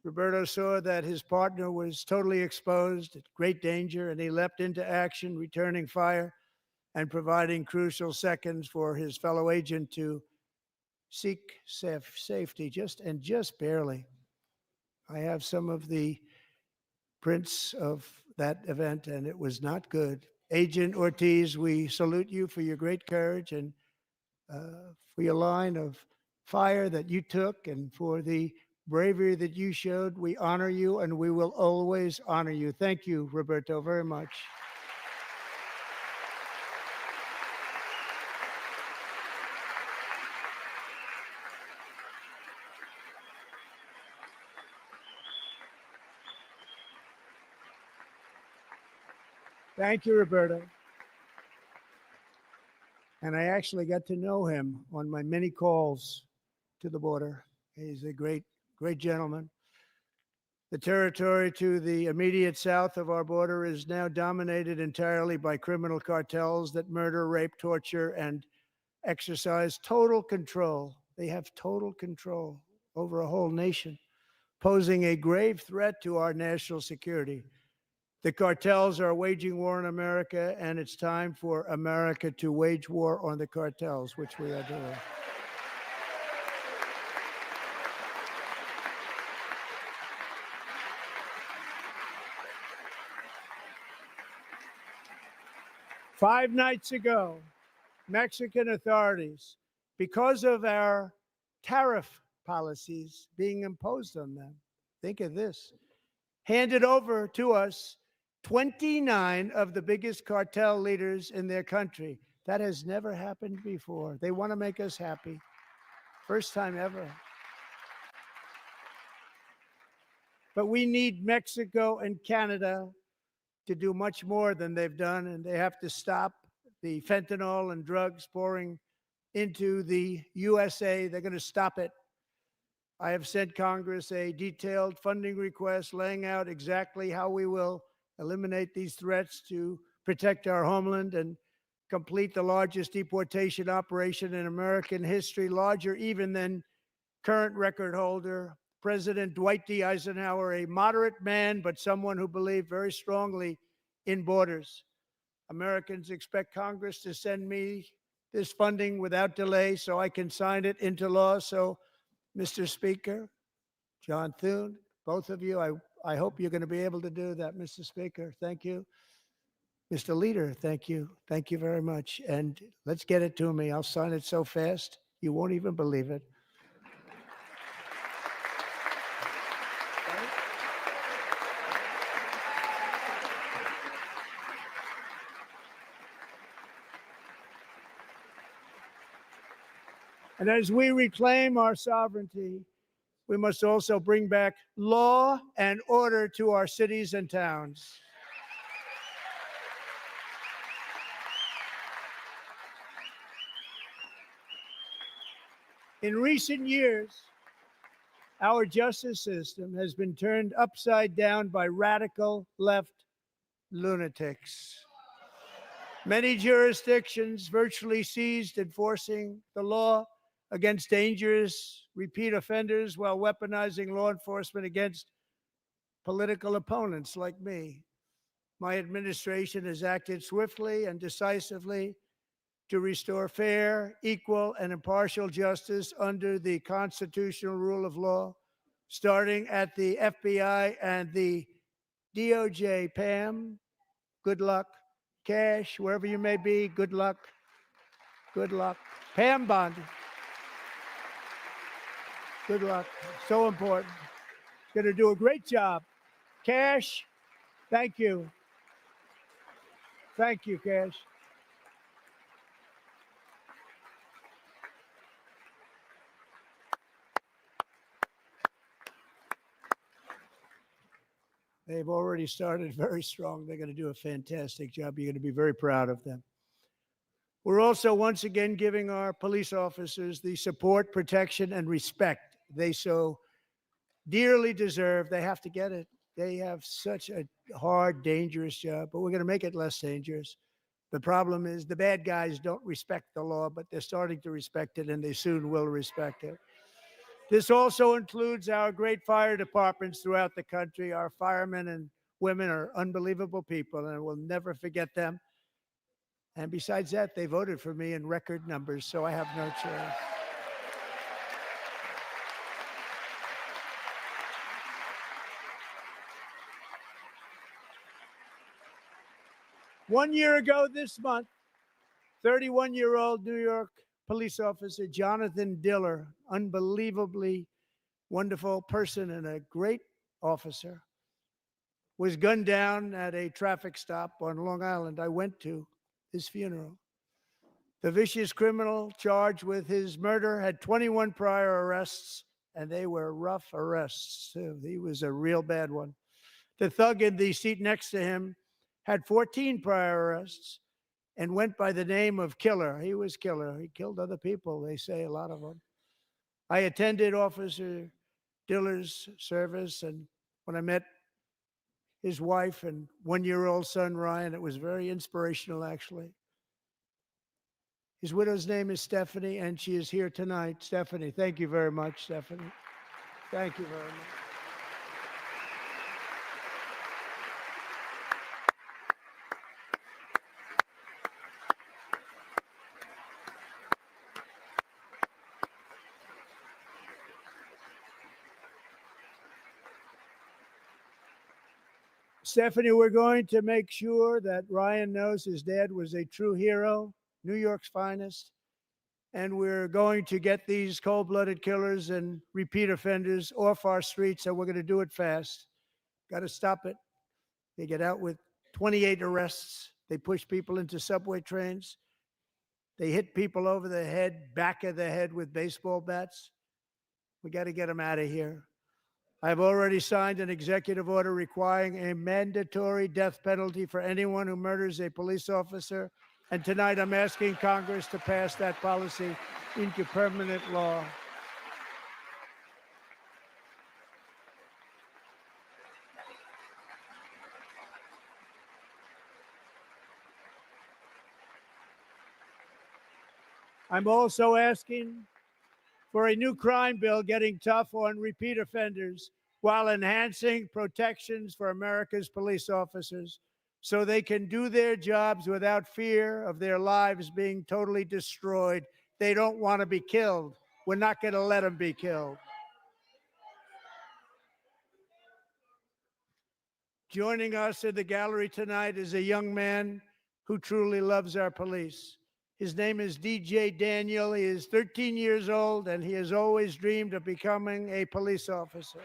Roberto saw that his partner was totally exposed, at great danger, and he leapt into action, returning fire and providing crucial seconds for his fellow agent to seek safety, just barely. I have some of the prints of that event, and it was not good. Agent Ortiz, we salute you for your great courage and for your line of fire that you took and for the bravery that you showed. We honor you, and we will always honor you. Thank you, Roberto, very much. Thank you, Roberto. And I actually got to know him on my many calls to the border. He's a great gentleman. The territory to the immediate south of our border is now dominated entirely by criminal cartels that murder, rape, torture, and exercise total control. They have total control over a whole nation, posing a grave threat to our national security. The cartels are waging war on America, and it's time for America to wage war on the cartels, which we are doing. Five nights ago, Mexican authorities, because of our tariff policies being imposed on them, think of this, handed over to us 29 of the biggest cartel leaders in their country. That has never happened before. They want to make us happy. First time ever. But we need Mexico and Canada to do much more than they've done, and they have to stop the fentanyl and drugs pouring into the USA. They're going to stop it. I have sent Congress a detailed funding request laying out exactly how we will eliminate these threats to protect our homeland and complete the largest deportation operation in American history, larger even than current record holder, President Dwight D. Eisenhower, a moderate man, but someone who believed very strongly in borders. Americans expect Congress to send me this funding without delay so I can sign it into law. So, Mr. Speaker, John Thune, both of you, I hope you're going to be able to do that, Mr. Speaker. Thank you. Mr. Leader, thank you. Thank you very much. And let's get it to me. I'll sign it so fast, you won't even believe it. And as we reclaim our sovereignty, we must also bring back law and order to our cities and towns. In recent years, our justice system has been turned upside down by radical left lunatics. Many jurisdictions virtually ceased enforcing the law against dangerous repeat offenders while weaponizing law enforcement against political opponents like me. My administration has acted swiftly and decisively to restore fair, equal, and impartial justice under the constitutional rule of law, starting at the FBI and the DOJ. Pam, good luck. Cash, wherever you may be, good luck. Good luck. Pam Bondi, good luck. So important. Going to do a great job. Cash, thank you. Thank you, Cash. They've already started very strong. They're going to do a fantastic job. You're going to be very proud of them. We're also once again giving our police officers the support, protection, and respect they so dearly deserve. They have to get it. They have such a hard, dangerous job, but we're going to make it less dangerous. The problem is the bad guys don't respect the law, but they're starting to respect it, and they soon will respect it. This also includes our great fire departments throughout the country. Our firemen and women are unbelievable people, and we'll never forget them. And besides that, they voted for me in record numbers, so I have no choice. One year ago this month, 31-year-old New York police officer Jonathan Diller, unbelievably wonderful person and a great officer, was gunned down at a traffic stop on Long Island. I went to his funeral. The vicious criminal charged with his murder had 21 prior arrests, and they were rough arrests, too. He was a real bad one. The thug in the seat next to him had 14 prior arrests and went by the name of Killer. He was Killer. He killed other people, they say, a lot of them. I attended Officer Diller's service, and when I met his wife and one-year-old son, Ryan, it was very inspirational, actually. His widow's name is Stephanie, and she is here tonight. Stephanie, thank you very much, Stephanie. Thank you very much. Stephanie, we're going to make sure that Ryan knows his dad was a true hero, New York's finest, and we're going to get these cold-blooded killers and repeat offenders off our streets, and we're going to do it fast. Got to stop it. They get out with 28 arrests. They push people into subway trains. They hit people over the head, back of the head with baseball bats. We got to get them out of here. I've already signed an executive order requiring a mandatory death penalty for anyone who murders a police officer. And tonight I'm asking Congress to pass that policy into permanent law. I'm also asking for a new crime bill getting tough on repeat offenders while enhancing protections for America's police officers so they can do their jobs without fear of their lives being totally destroyed. They don't want to be killed. We're not going to let them be killed. Joining us in the gallery tonight is a young man who truly loves our police. His name is DJ Daniel. He is 13 years old, and he has always dreamed of becoming a police officer.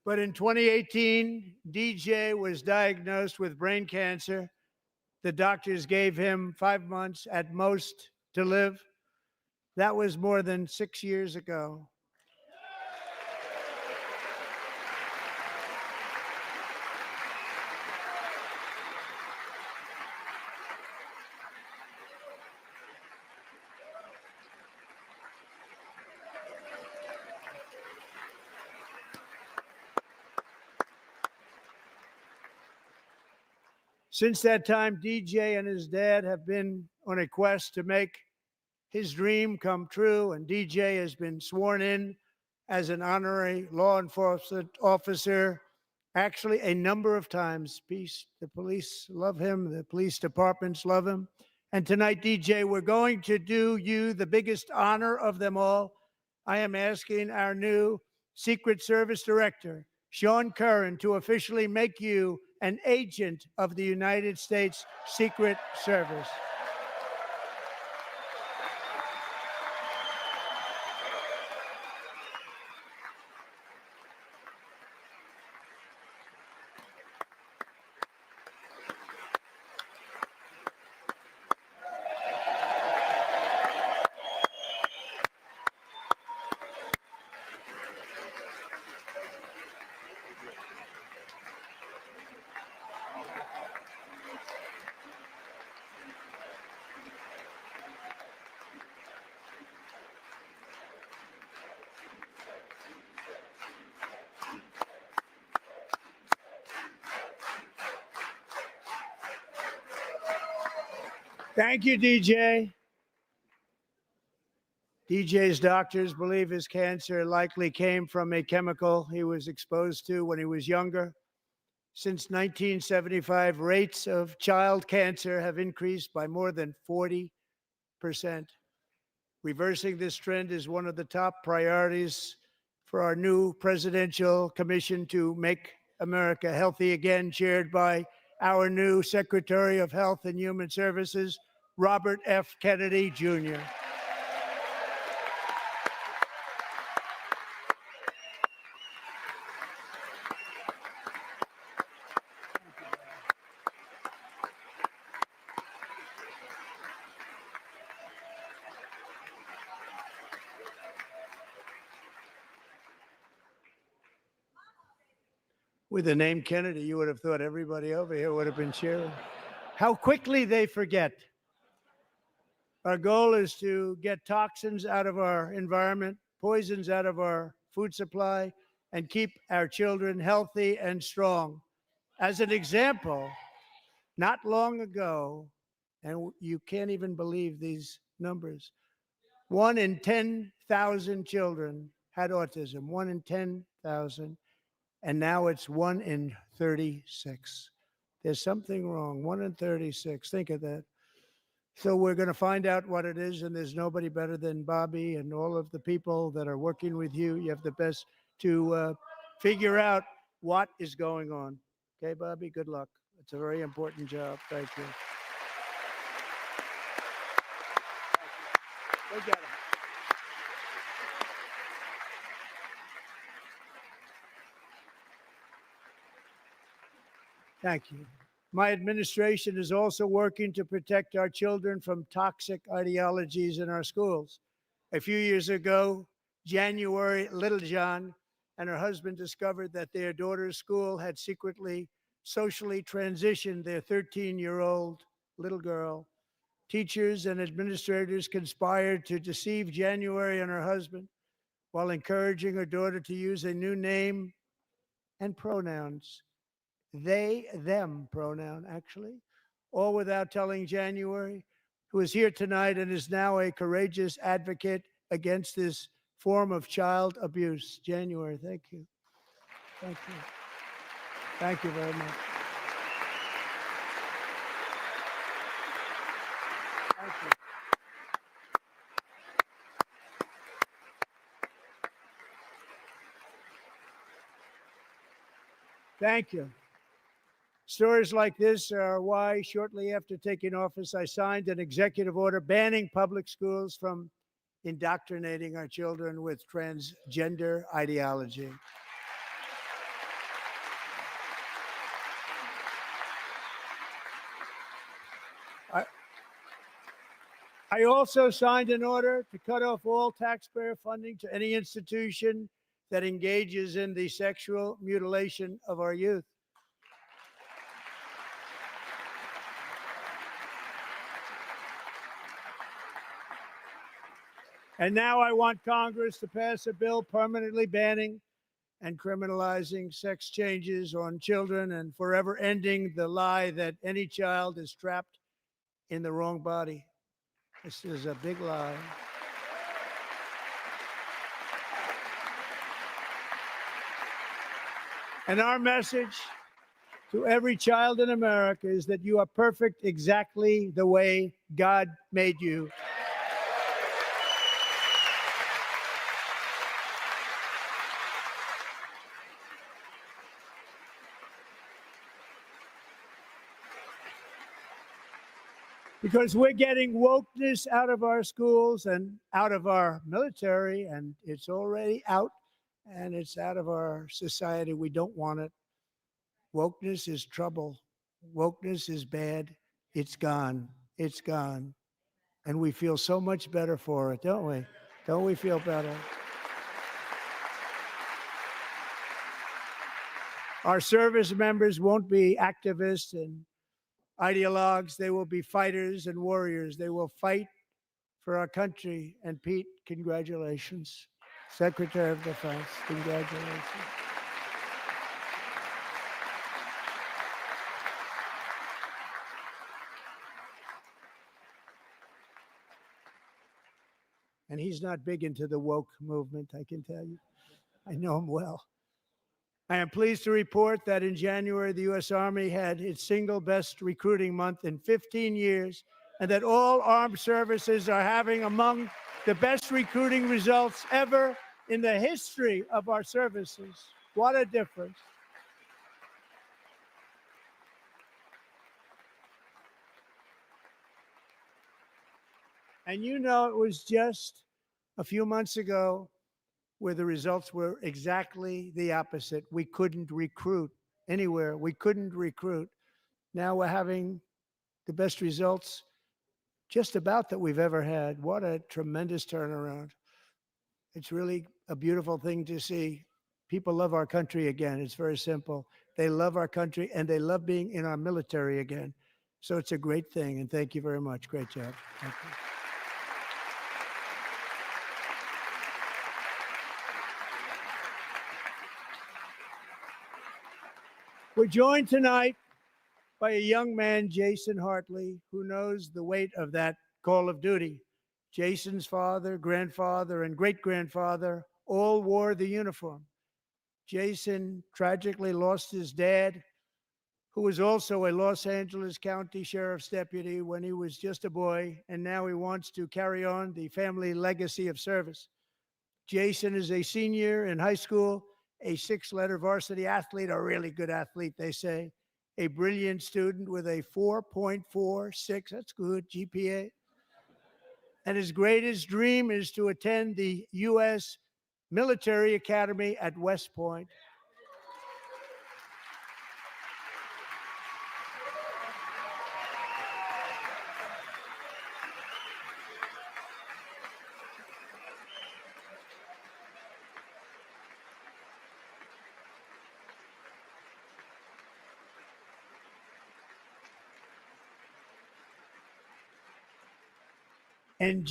But in 2018, DJ was diagnosed with brain cancer. The doctors gave him 5 months at most to live. That was more than 6 years ago. Since that time, DJ and his dad have been on a quest to make his dream come true, and DJ has been sworn in as an honorary law enforcement officer, actually a number of times. The police love him, the police departments love him. And tonight, DJ, we're going to do you the biggest honor of them all. I am asking our new Secret Service Director, Sean Curran, to officially make you an agent of the United States Secret Service. Thank you, DJ. DJ's doctors believe his cancer likely came from a chemical he was exposed to when he was younger. Since 1975, rates of child cancer have increased by more than 40%. Reversing this trend is one of the top priorities for our new presidential commission to make America healthy again, chaired by our new Secretary of Health and Human Services, Robert F. Kennedy, Jr. With the name Kennedy, you would have thought everybody over here would have been cheering. How quickly they forget. Our goal is to get toxins out of our environment, poisons out of our food supply, and keep our children healthy and strong. As an example, not long ago, and you can't even believe these numbers, 1 in 10,000 children had autism, 1 in 10,000. And now it's 1 in 36. There's something wrong. 1 in 36. Think of that. So we're going to find out what it is, and there's nobody better than Bobby and all of the people that are working with you. You have the best to figure out what is going on. Okay, Bobby, good luck. It's a very important job. Thank you. Go get him. Thank you. My administration is also working to protect our children from toxic ideologies in our schools. A few years ago, January Littlejohn and her husband discovered that their daughter's school had secretly socially transitioned their 13-year-old little girl. Teachers and administrators conspired to deceive January and her husband while encouraging her daughter to use a new name and pronouns. They, them pronoun, actually, all without telling January, who is here tonight and is now a courageous advocate against this form of child abuse. January, thank you. Thank you. Thank you very much. Thank you. Thank you. Stories like this are why, shortly after taking office, I signed an executive order banning public schools from indoctrinating our children with transgender ideology. I also signed an order to cut off all taxpayer funding to any institution that engages in the sexual mutilation of our youth. And now I want Congress to pass a bill permanently banning and criminalizing sex changes on children and forever ending the lie that any child is trapped in the wrong body. This is a big lie. And our message to every child in America is that you are perfect exactly the way God made you. Because we're getting wokeness out of our schools and out of our military, and it's already out, and it's out of our society. We don't want it. Wokeness is trouble. Wokeness is bad. It's gone. It's gone. And we feel so much better for it, don't we? Don't we feel better? Our service members won't be activists and ideologues. They will be fighters and warriors. They will fight for our country. And Pete, congratulations. Secretary of Defense, congratulations. And he's not big into the woke movement, I can tell you. I know him well. I am pleased to report that in January, the U.S. Army had its single best recruiting month in 15 years, and that all armed services are having among the best recruiting results ever in the history of our services. What a difference. And you know, it was just a few months ago where the results were exactly the opposite. We couldn't recruit anywhere. We couldn't recruit. Now we're having the best results just about that we've ever had. What a tremendous turnaround. It's really a beautiful thing to see. People love our country again. It's very simple. They love our country and they love being in our military again. So it's a great thing. And thank you very much. Great job. Thank you. We're joined tonight by a young man, Jason Hartley, who knows the weight of that call of duty. Jason's father, grandfather, and great-grandfather all wore the uniform. Jason tragically lost his dad, who was also a Los Angeles County Sheriff's deputy when he was just a boy, and now he wants to carry on the family legacy of service. Jason is a senior in high school, a six-letter varsity athlete, a really good athlete, they say, a brilliant student with a 4.46, that's good, GPA. And his greatest dream is to attend the U.S. Military Academy at West Point. And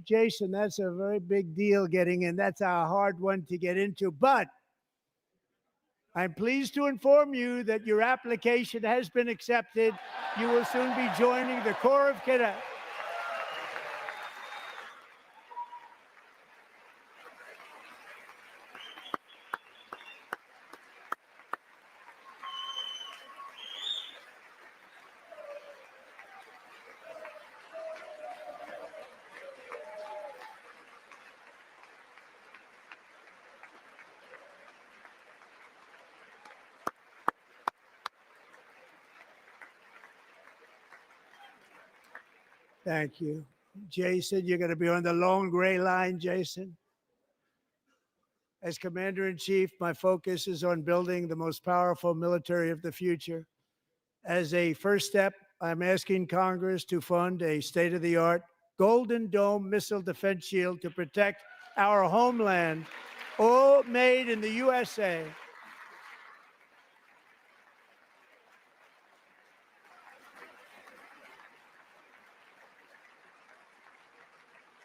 Jason, that's a very big deal getting in. That's a hard one to get into. But I'm pleased to inform you that your application has been accepted. You will soon be joining the Corps of Cadets. Thank you. Jason, you're going to be on the long gray line, Jason. As Commander-in-Chief, my focus is on building the most powerful military of the future. As a first step, I'm asking Congress to fund a state-of-the-art Golden Dome missile defense shield to protect our homeland, all made in the USA.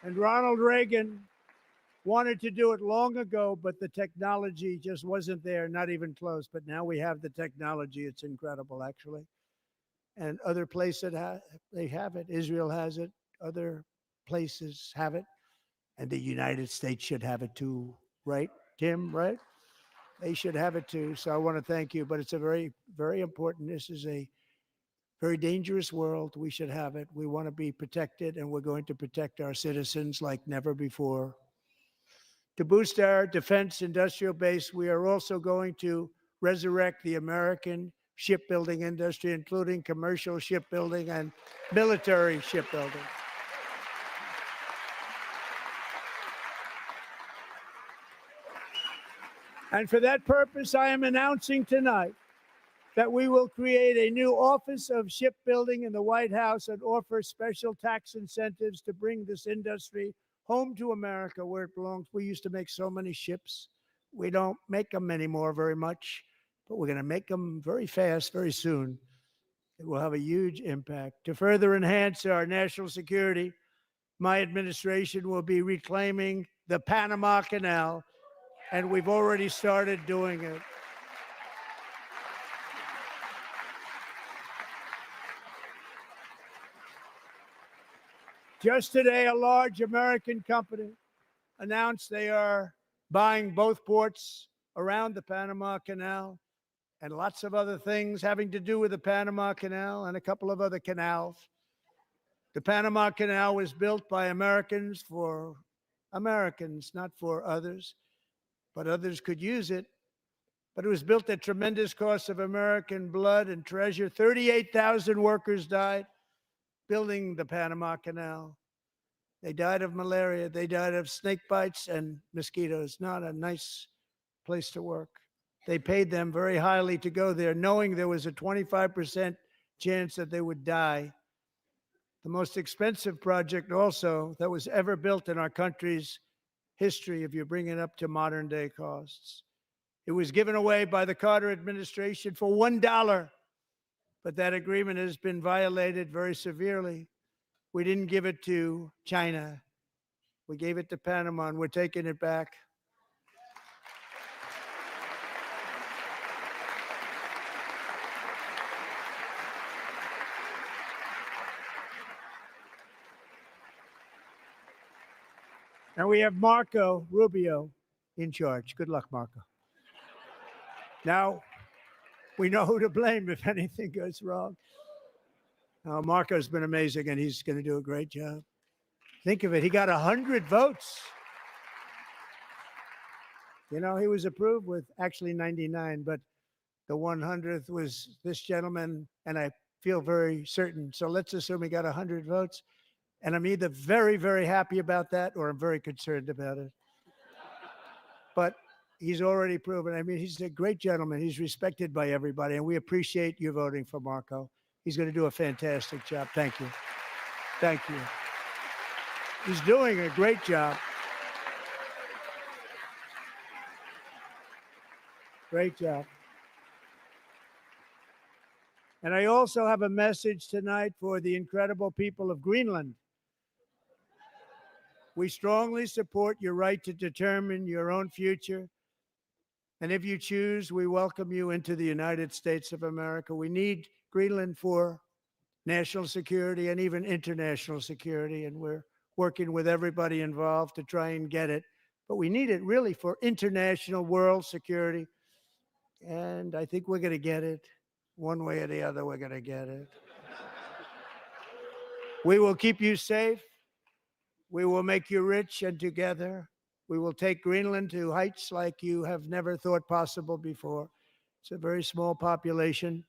And Ronald Reagan wanted to do it long ago, but the technology just wasn't there, not even close. But now we have the technology. It's incredible, actually. And other places they have it. Israel has it. Other places have it. And the United States should have it too, right, Tim, right? They should have it too. So I want to thank you. But it's a very, very important. This is a very dangerous world. We should have it. We want to be protected, and we're going to protect our citizens like never before. To boost our defense industrial base, we are also going to resurrect the American shipbuilding industry, including commercial shipbuilding and military shipbuilding. And for that purpose, I am announcing tonight that we will create a new Office of Shipbuilding in the White House and offer special tax incentives to bring this industry home to America where it belongs. We used to make so many ships. We don't make them anymore very much, but we're going to make them very fast, very soon. It will have a huge impact. To further enhance our national security, my administration will be reclaiming the Panama Canal, and we've already started doing it. Just today, a large American company announced they are buying both ports around the Panama Canal and lots of other things having to do with the Panama Canal and a couple of other canals. The Panama Canal was built by Americans for Americans, not for others, but others could use it. But it was built at tremendous cost of American blood and treasure. 38,000 workers died building the Panama Canal. They died of malaria. They died of snake bites and mosquitoes. Not a nice place to work. They paid them very highly to go there, knowing there was a 25% chance that they would die. The most expensive project also that was ever built in our country's history, if you bring it up to modern day costs. It was given away by the Carter administration for $1. But that agreement has been violated very severely. We didn't give it to China. We gave it to Panama, and we're taking it back. And we have Marco Rubio in charge. Good luck, Marco. Now, we know who to blame if anything goes wrong. Marco's been amazing, and he's going to do a great job. Think of it. He got 100 votes. You know, he was approved with actually 99, but the 100th was this gentleman, and I feel very certain. So let's assume he got 100 votes. And I'm either very, very happy about that or I'm very concerned about it. But he's already proven. I mean, he's a great gentleman. He's respected by everybody, and we appreciate you voting for Marco. He's going to do a fantastic job. Thank you. Thank you. He's doing a great job. Great job. And I also have a message tonight for the incredible people of Greenland. We strongly support your right to determine your own future. And if you choose, we welcome you into the United States of America. We need Greenland for national security and even international security. And we're working with everybody involved to try and get it. But we need it really for international world security. And I think we're going to get it. One way or the other, we're going to get it. We will keep you safe. We will make you rich, and together we will take Greenland to heights like you have never thought possible before. It's a very small population,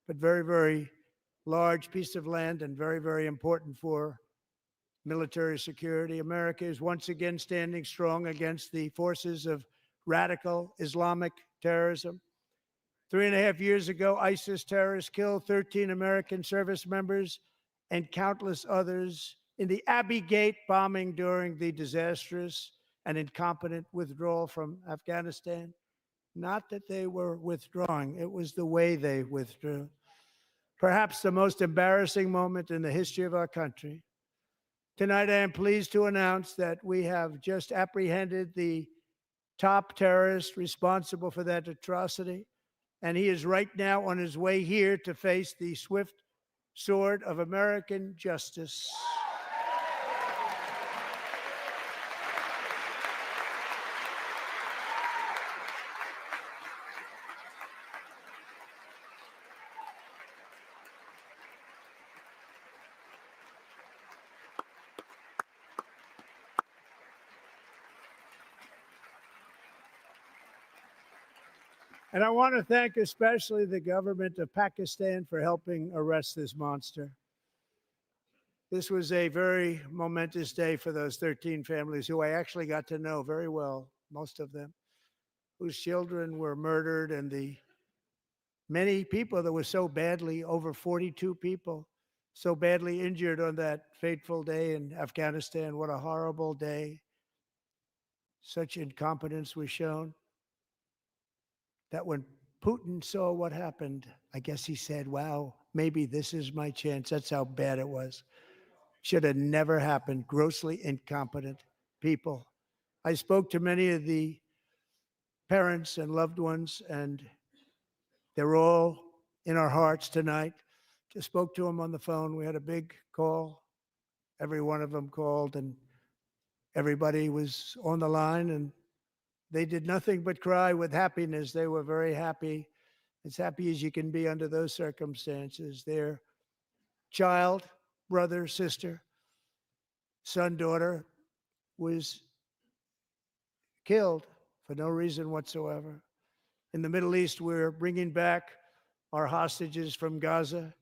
but very, very large piece of land and very, very important for military security. America is once again standing strong against the forces of radical Islamic terrorism. 3.5 years ago, ISIS terrorists killed 13 American service members and countless others in the Abbey Gate bombing during the disastrous and incompetent withdrawal from Afghanistan. Not that they were withdrawing, it was the way they withdrew. Perhaps the most embarrassing moment in the history of our country. Tonight, I am pleased to announce that we have just apprehended the top terrorist responsible for that atrocity, and he is right now on his way here to face the swift sword of American justice. And I want to thank especially the government of Pakistan for helping arrest this monster. This was a very momentous day for those 13 families who I actually got to know very well, most of them, whose children were murdered, and the many people that were so badly, over 42 people, so badly injured on that fateful day in Afghanistan. What a horrible day. Such incompetence was shown that when Putin saw what happened, I guess he said, wow, maybe this is my chance. That's how bad it was. Should have never happened. Grossly incompetent people. I spoke to many of the parents and loved ones, and they're all in our hearts tonight. Just spoke to them on the phone. We had a big call. Every one of them called, and everybody was on the line, and they did nothing but cry with happiness. They were very happy, as happy as you can be under those circumstances. Their child, brother, sister, son, daughter was killed for no reason whatsoever. In the Middle East, we're bringing back our hostages from Gaza.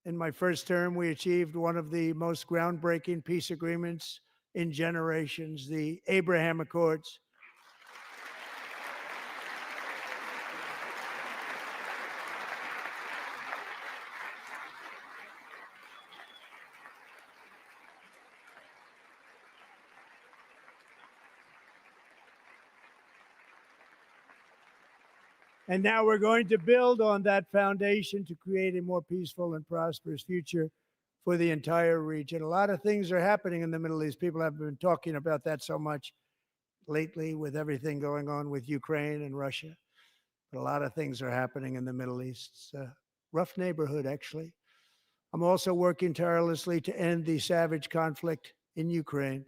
In my first term, we achieved one of the most groundbreaking peace agreements in generations, the Abraham Accords. And now we're going to build on that foundation to create a more peaceful and prosperous future for the entire region. A lot of things are happening in the Middle East. People have been talking about that so much lately with everything going on with Ukraine and Russia. But a lot of things are happening in the Middle East. It's a rough neighborhood, actually. I'm also working tirelessly to end the savage conflict in Ukraine.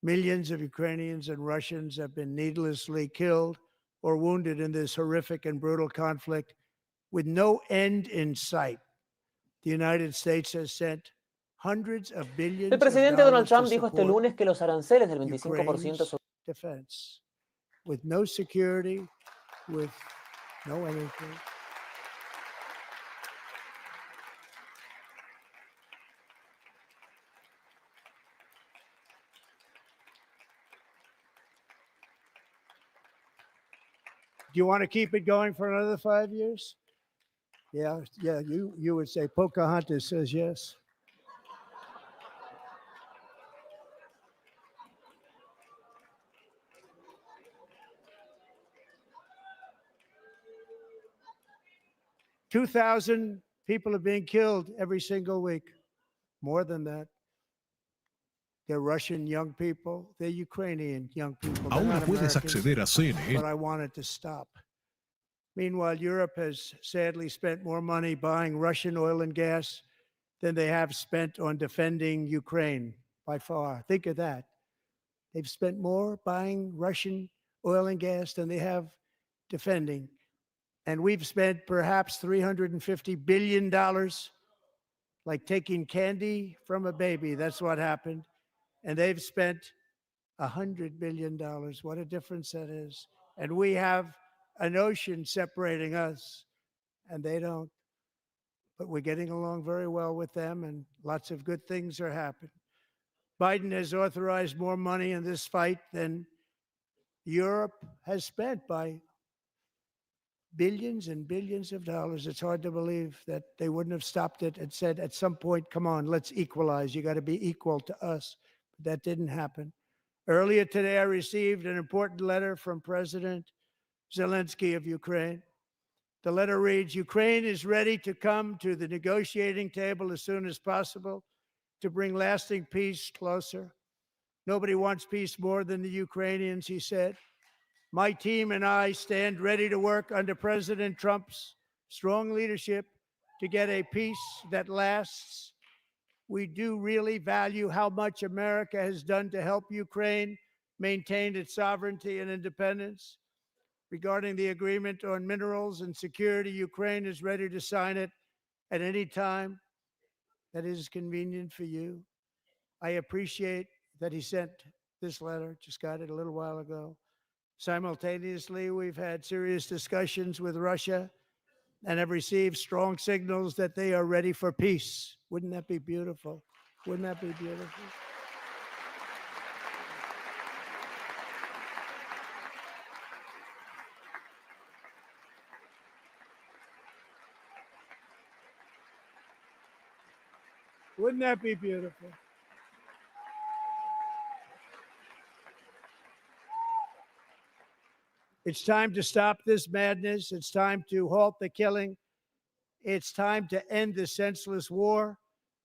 Millions of Ukrainians and Russians have been needlessly killed or wounded in this horrific and brutal conflict with no end in sight. The United States has sent hundreds of billions El presidente of Donald dollars Trump to dijo este support lunes que los aranceles del 25% Ukraine's sobre defense. With no security, with no anything. Do you want to keep it going for another 5 years? Yeah, you would say Pocahontas says yes. $2,000 people are being killed every single week. More than that. They're Russian young people. They're Ukrainian young people. They're Ahora not puedes Americans, acceder a CNN. but I want it to stop. Meanwhile, Europe has sadly spent more money buying Russian oil and gas than they have spent on defending Ukraine by far. Think of that. They've spent more buying Russian oil and gas than they have defending. And we've spent perhaps $350 billion, like taking candy from a baby. That's what happened. And they've spent $100 billion. What a difference that is. And we have an ocean separating us, and they don't. But we're getting along very well with them, and lots of good things are happening. Biden has authorized more money in this fight than Europe has spent by billions and billions of dollars. It's hard to believe that they wouldn't have stopped it and said at some point, come on, let's equalize. You got to be equal to us. But that didn't happen. Earlier today, I received an important letter from President Zelensky of Ukraine. The letter reads, Ukraine is ready to come to the negotiating table as soon as possible to bring lasting peace closer. Nobody wants peace more than the Ukrainians, he said. My team and I stand ready to work under President Trump's strong leadership to get a peace that lasts. We do really value how much America has done to help Ukraine maintain its sovereignty and independence. Regarding the agreement on minerals and security, Ukraine is ready to sign it at any time that is convenient for you. I appreciate that he sent this letter, just got it a little while ago. Simultaneously, we've had serious discussions with Russia and have received strong signals that they are ready for peace. Wouldn't that be beautiful? Wouldn't that be beautiful? Wouldn't that be beautiful? It's time to stop this madness. It's time to halt the killing. It's time to end this senseless war.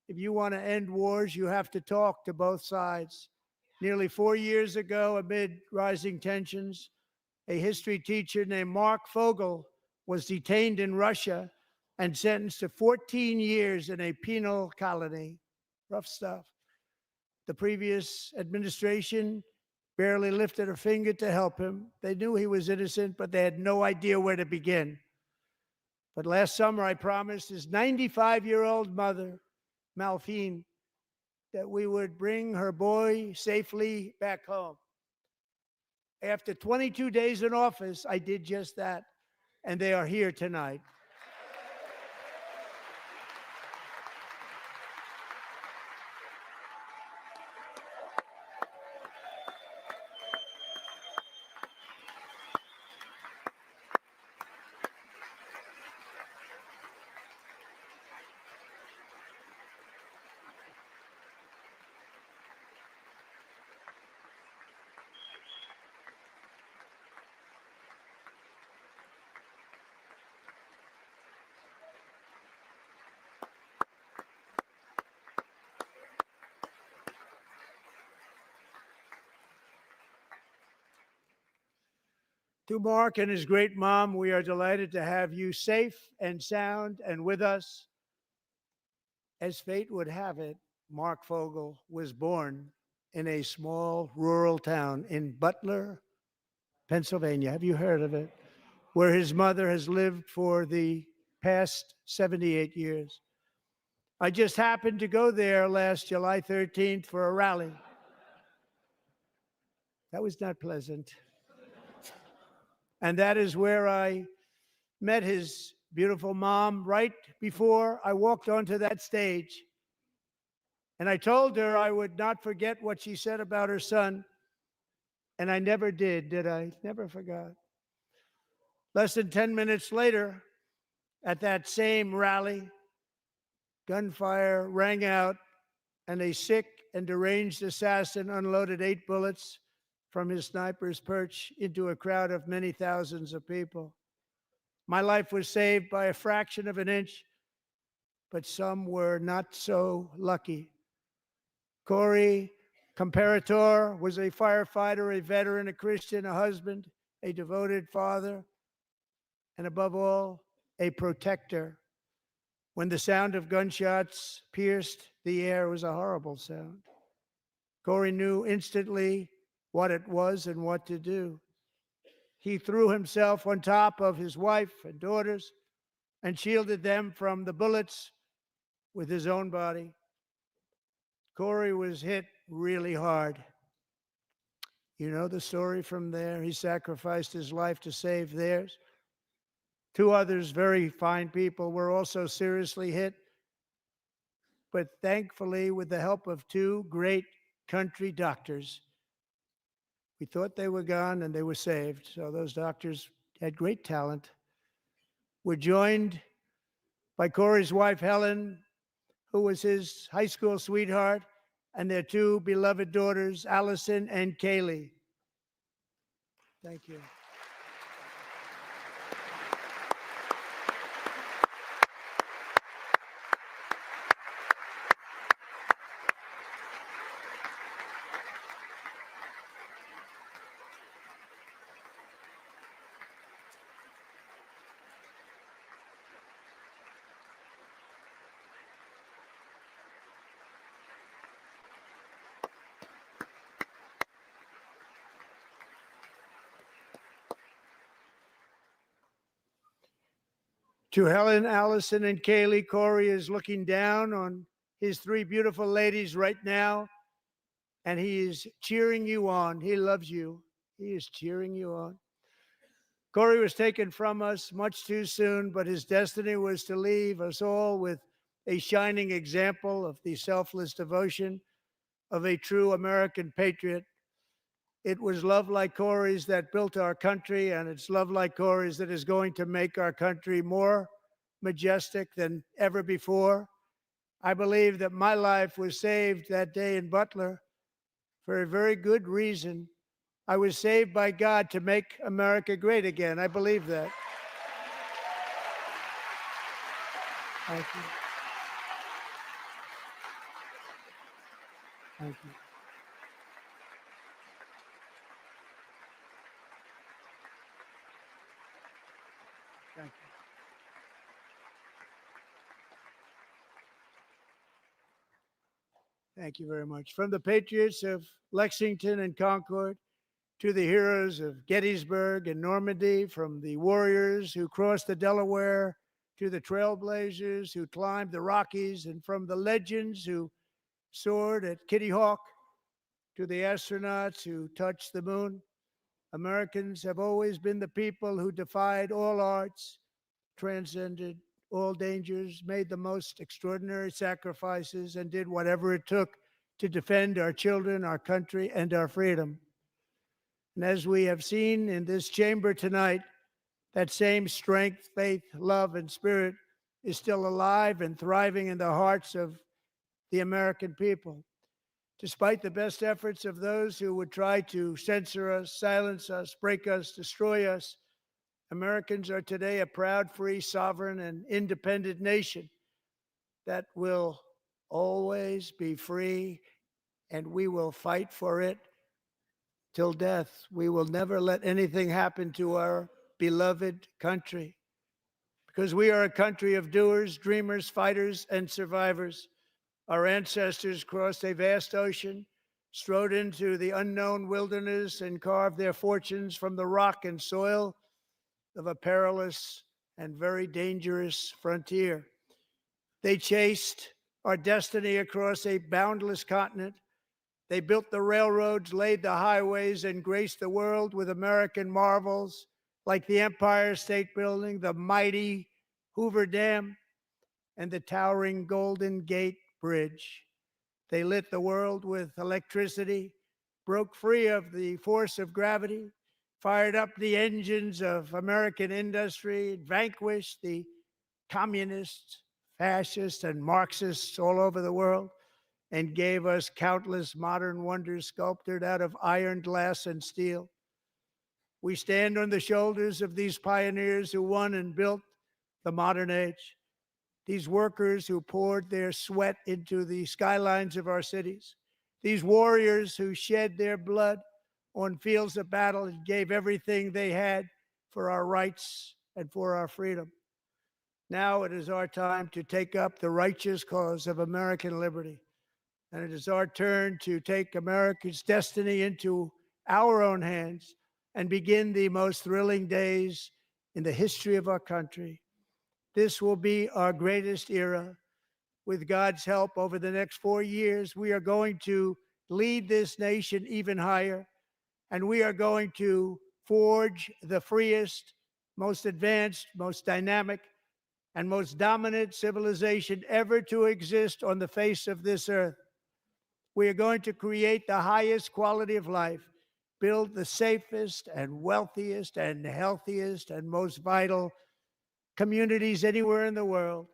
If you want to end wars, you have to talk to both sides. Nearly 4 years ago, amid rising tensions, a history teacher named Mark Fogel was detained in Russia and sentenced to 14 years in a penal colony. Rough stuff. The previous administration barely lifted a finger to help him. They knew he was innocent, but they had no idea where to begin. But last summer, I promised his 95-year-old mother, Malphine, that we would bring her boy safely back home. After 22 days in office, I did just that, and they are here tonight. To Mark and his great mom, we are delighted to have you safe and sound and with us. As fate would have it, Mark Fogel was born in a small rural town in Butler, Pennsylvania. Have you heard of it? Where his mother has lived for the past 78 years. I just happened to go there last July 13th for a rally. That was not pleasant. And that is where I met his beautiful mom right before I walked onto that stage. And I told her I would not forget what she said about her son. And I never did I? Never forgot. Less than 10 minutes later, at that same rally, gunfire rang out, and a sick and deranged assassin unloaded 8 bullets from his sniper's perch into a crowd of many thousands of people. My life was saved by a fraction of an inch, but some were not so lucky. Corey Comparator was a firefighter, a veteran, a Christian, a husband, a devoted father, and above all, a protector. When the sound of gunshots pierced the air, it was a horrible sound. Corey knew instantly what it was and what to do. He threw himself on top of his wife and daughters and shielded them from the bullets with his own body. Corey was hit really hard. You know the story from there. He sacrificed his life to save theirs. 2 others, very fine people, were also seriously hit. But thankfully, with the help of 2 great country doctors, we thought they were gone and they were saved. So those doctors had great talent. We're joined by Corey's wife, Helen, who was his high school sweetheart, and their two beloved daughters, Allison and Kaylee. Thank you. To Helen, Allison, and Kaylee, Corey is looking down on his three beautiful ladies right now, and he is cheering you on. He loves you. He is cheering you on. Corey was taken from us much too soon, but his destiny was to leave us all with a shining example of the selfless devotion of a true American patriot. It was love like Corey's that built our country, and it's love like Corey's that is going to make our country more majestic than ever before. I believe that my life was saved that day in Butler for a very good reason. I was saved by God to make America great again. I believe that. Thank you. Thank you. Thank you. Thank you very much. From the patriots of Lexington and Concord to the heroes of Gettysburg and Normandy, from the warriors who crossed the Delaware to the trailblazers who climbed the Rockies, and from the legends who soared at Kitty Hawk to the astronauts who touched the moon, Americans have always been the people who defied all odds, transcended all dangers, made the most extraordinary sacrifices, and did whatever it took to defend our children, our country, and our freedom. And as we have seen in this chamber tonight, that same strength, faith, love, and spirit is still alive and thriving in the hearts of the American people. Despite the best efforts of those who would try to censor us, silence us, break us, destroy us, Americans are today a proud, free, sovereign, and independent nation that will always be free, and we will fight for it till death. We will never let anything happen to our beloved country, because we are a country of doers, dreamers, fighters, and survivors. Our ancestors crossed a vast ocean, strode into the unknown wilderness, and carved their fortunes from the rock and soil of a perilous and very dangerous frontier. They chased our destiny across a boundless continent. They built the railroads, laid the highways, and graced the world with American marvels like the Empire State Building, the mighty Hoover Dam, and the towering Golden Gate Bridge. They lit the world with electricity, broke free of the force of gravity, fired up the engines of American industry, vanquished the communists, fascists, and Marxists all over the world, and gave us countless modern wonders sculptured out of iron, glass, and steel. We stand on the shoulders of these pioneers who won and built the modern age. These workers who poured their sweat into the skylines of our cities. These warriors who shed their blood on fields of battle and gave everything they had for our rights and for our freedom. Now it is our time to take up the righteous cause of American liberty. And it is our turn to take America's destiny into our own hands and begin the most thrilling days in the history of our country. This will be our greatest era. With God's help, over the next 4 years, we are going to lead this nation even higher, and we are going to forge the freest, most advanced, most dynamic, and most dominant civilization ever to exist on the face of this earth. We are going to create the highest quality of life, build the safest and wealthiest and healthiest and most vital communities anywhere in the world.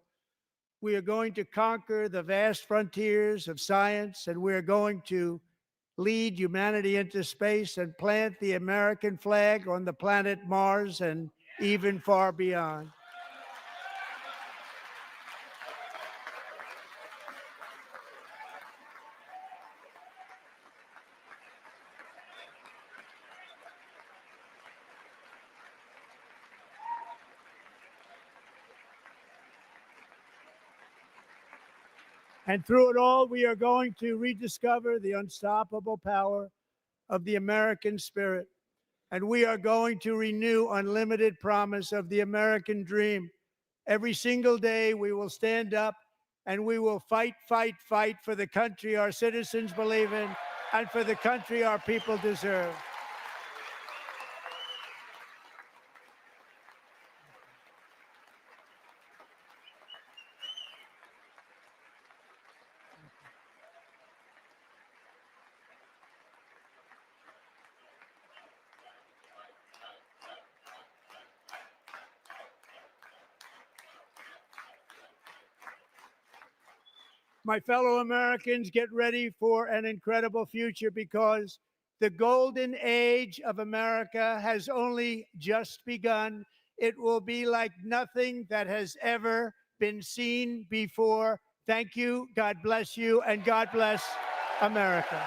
We are going to conquer the vast frontiers of science, and we are going to lead humanity into space and plant the American flag on the planet Mars and even far beyond. And through it all, we are going to rediscover the unstoppable power of the American spirit. And we are going to renew unlimited promise of the American dream. Every single day, we will stand up and we will fight, fight, fight for the country our citizens believe in and for the country our people deserve. My fellow Americans, get ready for an incredible future, because the golden age of America has only just begun. It will be like nothing that has ever been seen before. Thank you. God bless you, and God bless America.